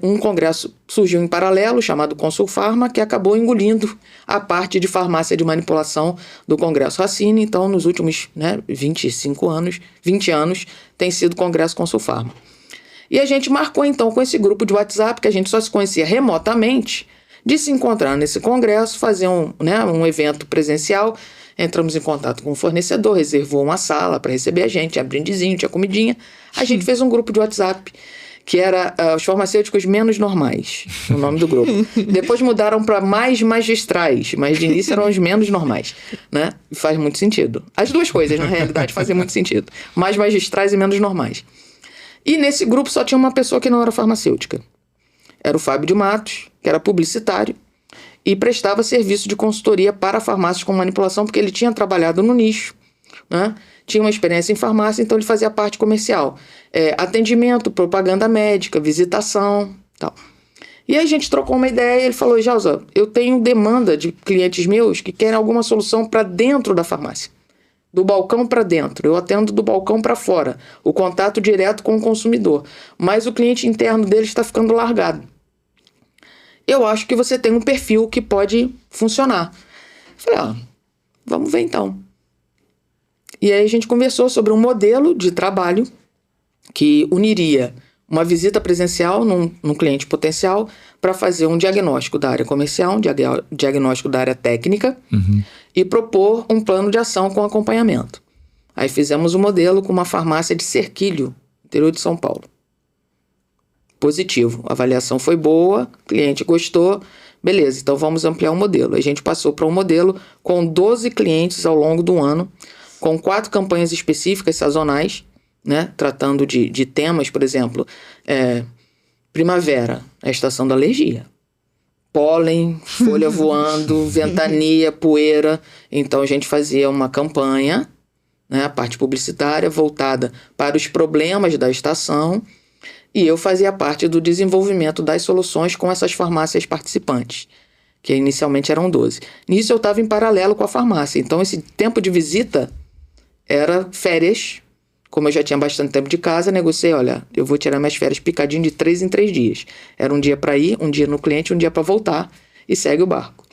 um congresso surgiu em paralelo, chamado Consulfarma, que acabou engolindo a parte de farmácia de manipulação do Congresso Racine. Então, nos últimos 20 anos, tem sido o Congresso Consulfarma. E a gente marcou, então, com esse grupo de WhatsApp, que a gente só se conhecia remotamente, de se encontrar nesse congresso, fazer um evento presencial. Entramos em contato com o fornecedor, reservou uma sala para receber a gente, tinha brindezinho, tinha comidinha. A gente fez um grupo de WhatsApp, que era os farmacêuticos menos normais, o nome do grupo. Depois mudaram para mais magistrais, mas de início eram os menos normais, né? E faz muito sentido. As duas coisas, na realidade, fazem muito sentido. Mais magistrais e menos normais. E nesse grupo só tinha uma pessoa que não era farmacêutica. Era o Fábio de Matos, que era publicitário, e prestava serviço de consultoria para farmácias com manipulação, porque ele tinha trabalhado no nicho, né? Tinha uma experiência em farmácia, então ele fazia parte comercial. Atendimento, propaganda médica, visitação, tal. E aí a gente trocou uma ideia e ele falou, Gelza, eu tenho demanda de clientes meus que querem alguma solução para dentro da farmácia. Do balcão para dentro. Eu atendo do balcão para fora. O contato direto com o consumidor. Mas o cliente interno dele está ficando largado. Eu acho que você tem um perfil que pode funcionar. Falei, vamos ver então. E aí a gente conversou sobre um modelo de trabalho que uniria uma visita presencial num cliente potencial para fazer um diagnóstico da área comercial, um diagnóstico da área técnica e propor um plano de ação com acompanhamento. Aí fizemos um modelo com uma farmácia de Cerquilho, interior de São Paulo. Positivo, a avaliação foi boa, o cliente gostou, beleza, então vamos ampliar o modelo. A gente passou para um modelo com 12 clientes ao longo do ano, com 4 campanhas específicas sazonais, né, tratando de temas, por exemplo, primavera, a estação da alergia. Pólen, folha voando, ventania, poeira. Então a gente fazia uma campanha, né, a parte publicitária voltada para os problemas da estação, e eu fazia parte do desenvolvimento das soluções com essas farmácias participantes. que inicialmente eram 12. Nisso eu estava em paralelo com a farmácia. Então, esse tempo de visita era férias. Como eu já tinha bastante tempo de casa, negociei, olha, eu vou tirar minhas férias picadinho de 3 em 3 dias. Era um dia para ir, um dia no cliente, um dia para voltar e segue o barco.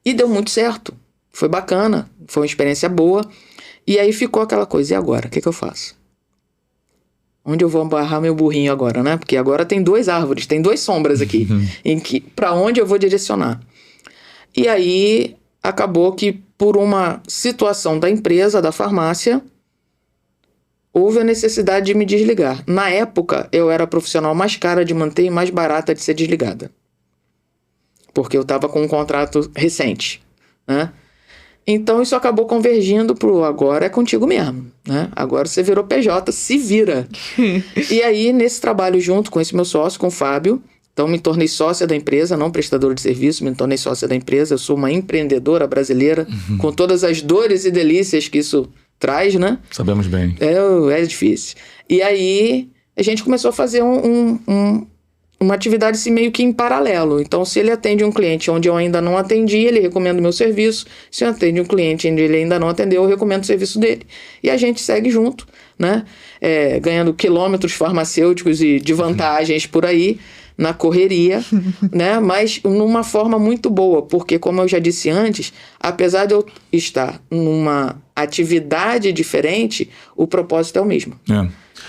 E deu muito certo. Foi bacana, foi uma experiência boa. E aí ficou aquela coisa, e agora? O que eu faço? Onde eu vou amarrar meu burrinho agora, né? Porque agora tem 2 árvores, tem 2 sombras aqui. Para onde eu vou direcionar? E aí acabou que, por uma situação da empresa, da farmácia, houve a necessidade de me desligar. Na época, eu era a profissional mais cara de manter e mais barata de ser desligada. Porque eu estava com um contrato recente, né? Então, isso acabou convergindo pro agora é contigo mesmo, né? Agora você virou PJ, se vira. E aí, nesse trabalho junto com esse meu sócio, com o Fábio, então me tornei sócia da empresa, não prestadora de serviço, me tornei sócia da empresa. Eu sou uma empreendedora brasileira, com todas as dores e delícias que isso traz, né? Sabemos bem. É difícil. E aí, a gente começou a fazer uma atividade assim, meio que em paralelo. Então, se ele atende um cliente onde eu ainda não atendi, ele recomenda o meu serviço. Se eu atende um cliente onde ele ainda não atendeu, eu recomendo o serviço dele. E a gente segue junto, né? Ganhando quilômetros farmacêuticos e de vantagens por aí, na correria, né? Mas numa forma muito boa, porque, como eu já disse antes, apesar de eu estar numa atividade diferente, o propósito é o mesmo.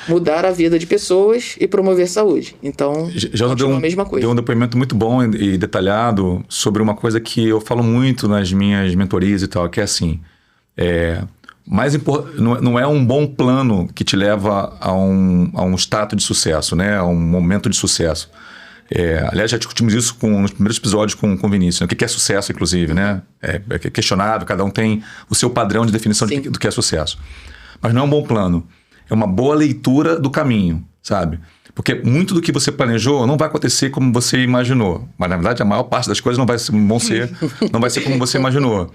Mudar a vida de pessoas e promover saúde. Então, já deu a mesma coisa. Deu um depoimento muito bom e detalhado sobre uma coisa que eu falo muito nas minhas mentorias e tal, que é assim, não é um bom plano que te leva a um status de sucesso, né? A um momento de sucesso. Aliás, já discutimos isso nos primeiros episódios com o Vinícius, né? O que é sucesso, inclusive, né? É questionável, cada um tem o seu padrão de definição do que é sucesso. Mas não é um bom plano. É uma boa leitura do caminho, sabe? Porque muito do que você planejou não vai acontecer como você imaginou. Mas, na verdade, a maior parte das coisas não vai ser como você imaginou.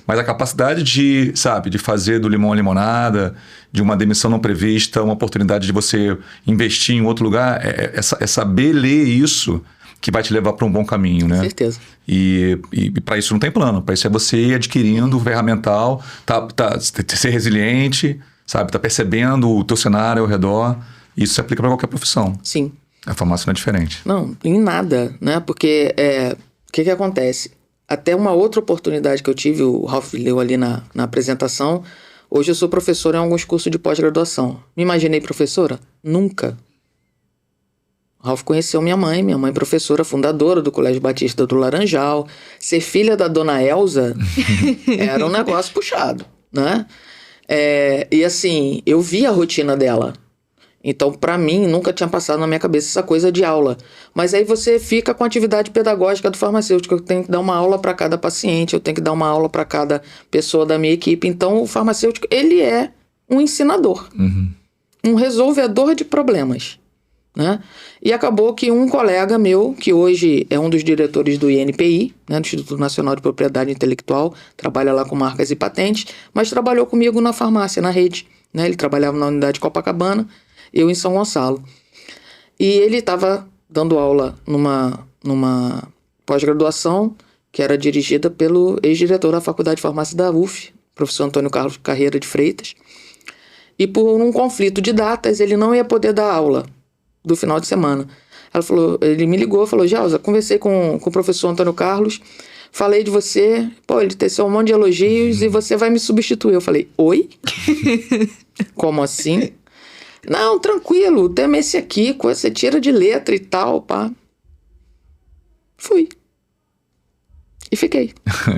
Mas a capacidade de fazer do limão a limonada, de uma demissão não prevista, uma oportunidade de você investir em outro lugar, é saber ler isso que vai te levar para um bom caminho, né? Com certeza. E para isso não tem plano. Para isso é você ir adquirindo o ferramental, ser resiliente, sabe? Tá percebendo o teu cenário ao redor. Isso se aplica para qualquer profissão. Sim. A farmácia não é diferente. Não, em nada, né? Porque o que acontece? Até uma outra oportunidade que eu tive, o Ralph leu ali na apresentação, hoje eu sou professora em alguns cursos de pós-graduação. Me imaginei professora? Nunca. O Ralph conheceu minha mãe professora, fundadora do Colégio Batista do Laranjal. Ser filha da dona Elza era um negócio puxado, né? E assim, eu vi a rotina dela. Então, para mim, nunca tinha passado na minha cabeça essa coisa de aula. Mas aí você fica com a atividade pedagógica do farmacêutico. Eu tenho que dar uma aula para cada paciente, eu tenho que dar uma aula para cada pessoa da minha equipe. Então, o farmacêutico, ele é um ensinador. Um resolvedor de problemas, né? E acabou que um colega meu, que hoje é um dos diretores do INPI, né, do Instituto Nacional de Propriedade Intelectual, trabalha lá com marcas e patentes, mas trabalhou comigo na farmácia, na rede, né? Ele trabalhava na unidade Copacabana, eu em São Gonçalo. E ele estava dando aula numa pós-graduação que era dirigida pelo ex-diretor da Faculdade de Farmácia da UF, professor Antônio Carlos Carreira de Freitas. E por um conflito de datas, ele não ia poder dar aula do final de semana. Ele me ligou e falou: Gelsa, conversei com o professor Antônio Carlos, falei de você, ele teceu um monte de elogios e você vai me substituir. Eu falei: oi? Como assim? Não, tranquilo, o tema é esse aqui, você tira de letra e tal, pá. Fui. E fiquei.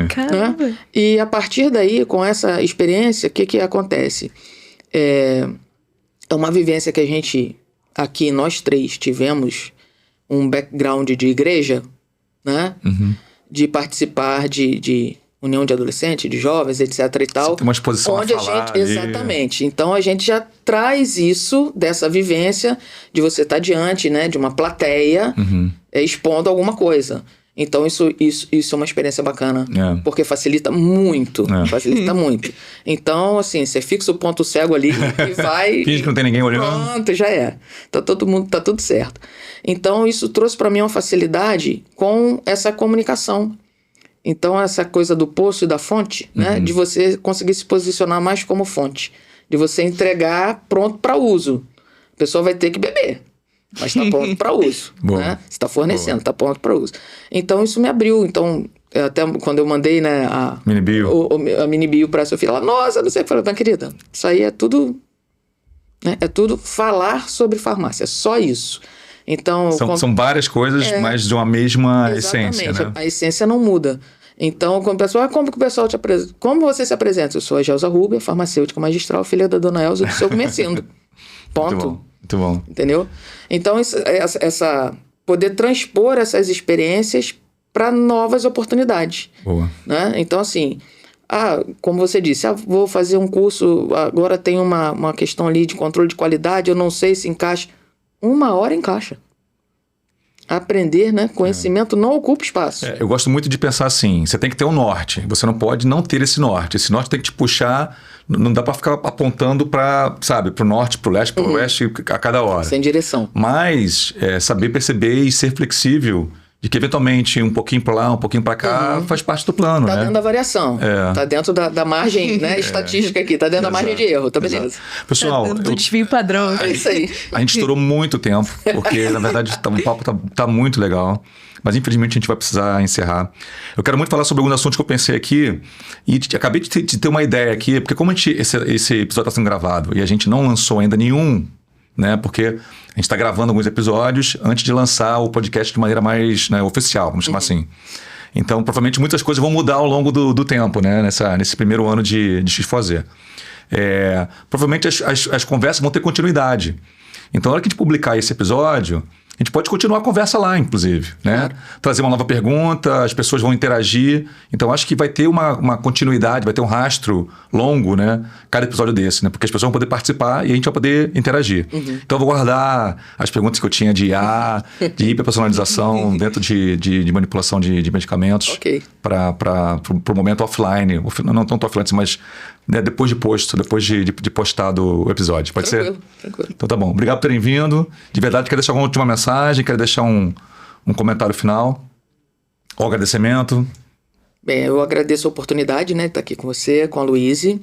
Caramba. Né? E a partir daí, com essa experiência, o que acontece? É uma vivência que a gente, aqui, nós três, tivemos um background de igreja, né? De participar de união de adolescentes, de jovens, etc e tal. Você tem uma exposição onde a falar ali. Exatamente. Então, a gente já traz isso, dessa vivência, de você estar diante, né, de uma plateia, expondo alguma coisa. Então, isso é uma experiência bacana. É. Porque facilita muito. Facilita muito. Então, assim, você fixa o ponto cego ali e vai... Finge que não tem ninguém olhando. Pronto, já é. Tá tudo certo. Então, isso trouxe para mim uma facilidade com essa comunicação. Então, essa coisa do poço e da fonte, né? De você conseguir se posicionar mais como fonte. De você entregar pronto para uso. A pessoa vai ter que beber. Mas está pronto para uso. Né? Você está fornecendo, está pronto para uso. Então, isso me abriu. Então, até quando eu mandei, né, a mini bio para a Sofia, ela, nossa, não sei o que. Eu falei, mas querida, isso aí é tudo, né, é tudo falar sobre farmácia. É só isso. Então, são várias coisas, mas de uma mesma essência. Né? A essência não muda. Então, quando o pessoal, como que o pessoal te apresenta? Como você se apresenta? Eu sou a Gelsa Rubia, farmacêutica magistral, filha da Dona Elza do seu Comecindo. Ponto. Muito bom. Entendeu? Então, poder transpor essas experiências para novas oportunidades. Boa. Né? Então, assim, como você disse, vou fazer um curso, agora tem uma questão ali de controle de qualidade, eu não sei se encaixa. 1 hora encaixa. Aprender, né? Conhecimento não ocupa espaço. Eu gosto muito de pensar assim, você tem que ter um norte, você não pode não ter esse norte. Esse norte tem que te puxar, não dá para ficar apontando para, sabe, pro norte, pro leste, pro oeste a cada hora. Sem direção. Mas saber perceber e ser flexível de que eventualmente um pouquinho para lá, um pouquinho para cá faz parte do plano, né? Tá dentro da variação. Tá dentro da margem, né, estatística aqui, tá dentro da margem de erro, tá beleza. Pessoal, do desvio padrão. É isso aí. A gente estourou muito tempo, porque na verdade o papo tá muito legal. Mas infelizmente a gente vai precisar encerrar. Eu quero muito falar sobre alguns assuntos que eu pensei aqui e acabei de ter uma ideia aqui, porque como esse episódio está sendo gravado e a gente não lançou ainda nenhum, né? Porque a gente está gravando alguns episódios antes de lançar o podcast de maneira mais, né, oficial, vamos chamar assim. Então, provavelmente muitas coisas vão mudar ao longo do tempo, né? Nesse primeiro ano de X4Z. Provavelmente as conversas vão ter continuidade. Então, na hora que a gente publicar esse episódio, a gente pode continuar a conversa lá, inclusive, né? Claro. Trazer uma nova pergunta, as pessoas vão interagir. Então, acho que vai ter uma continuidade, vai ter um rastro longo, né? Cada episódio desse, né? Porque as pessoas vão poder participar e a gente vai poder interagir. Então, eu vou guardar as perguntas que eu tinha de IA, de hiperpersonalização dentro de manipulação de medicamentos para o momento offline. Não tanto offline, mas né, depois de postado o episódio. Pode ser? Tranquilo. Então tá bom. Obrigado por terem vindo. De verdade, quero deixar alguma última mensagem, quero deixar um comentário final. Ou agradecimento. Bem, eu agradeço a oportunidade, né, de estar aqui com você, com a Luíse.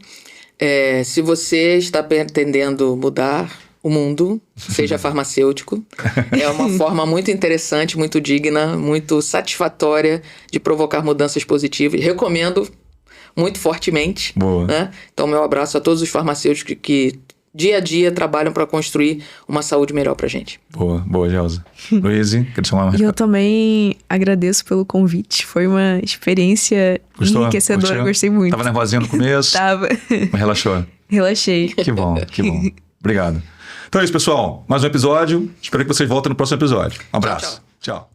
Se você está pretendendo mudar o mundo, seja farmacêutico. É uma forma muito interessante, muito digna, muito satisfatória de provocar mudanças positivas. Recomendo muito fortemente. Boa. Né? Então, meu abraço a todos os farmacêuticos que dia a dia trabalham para construir uma saúde melhor pra gente. Boa, Gelsa. Luíse, quer deixar uma... E eu também agradeço pelo convite. Foi uma experiência enriquecedora. Curtiu? Gostei muito. Tava nervosinha no começo? Tava. Mas relaxou? Relaxei. Que bom. Obrigado. Então é isso, pessoal. Mais um episódio. Espero que vocês voltem no próximo episódio. Um abraço. Tchau.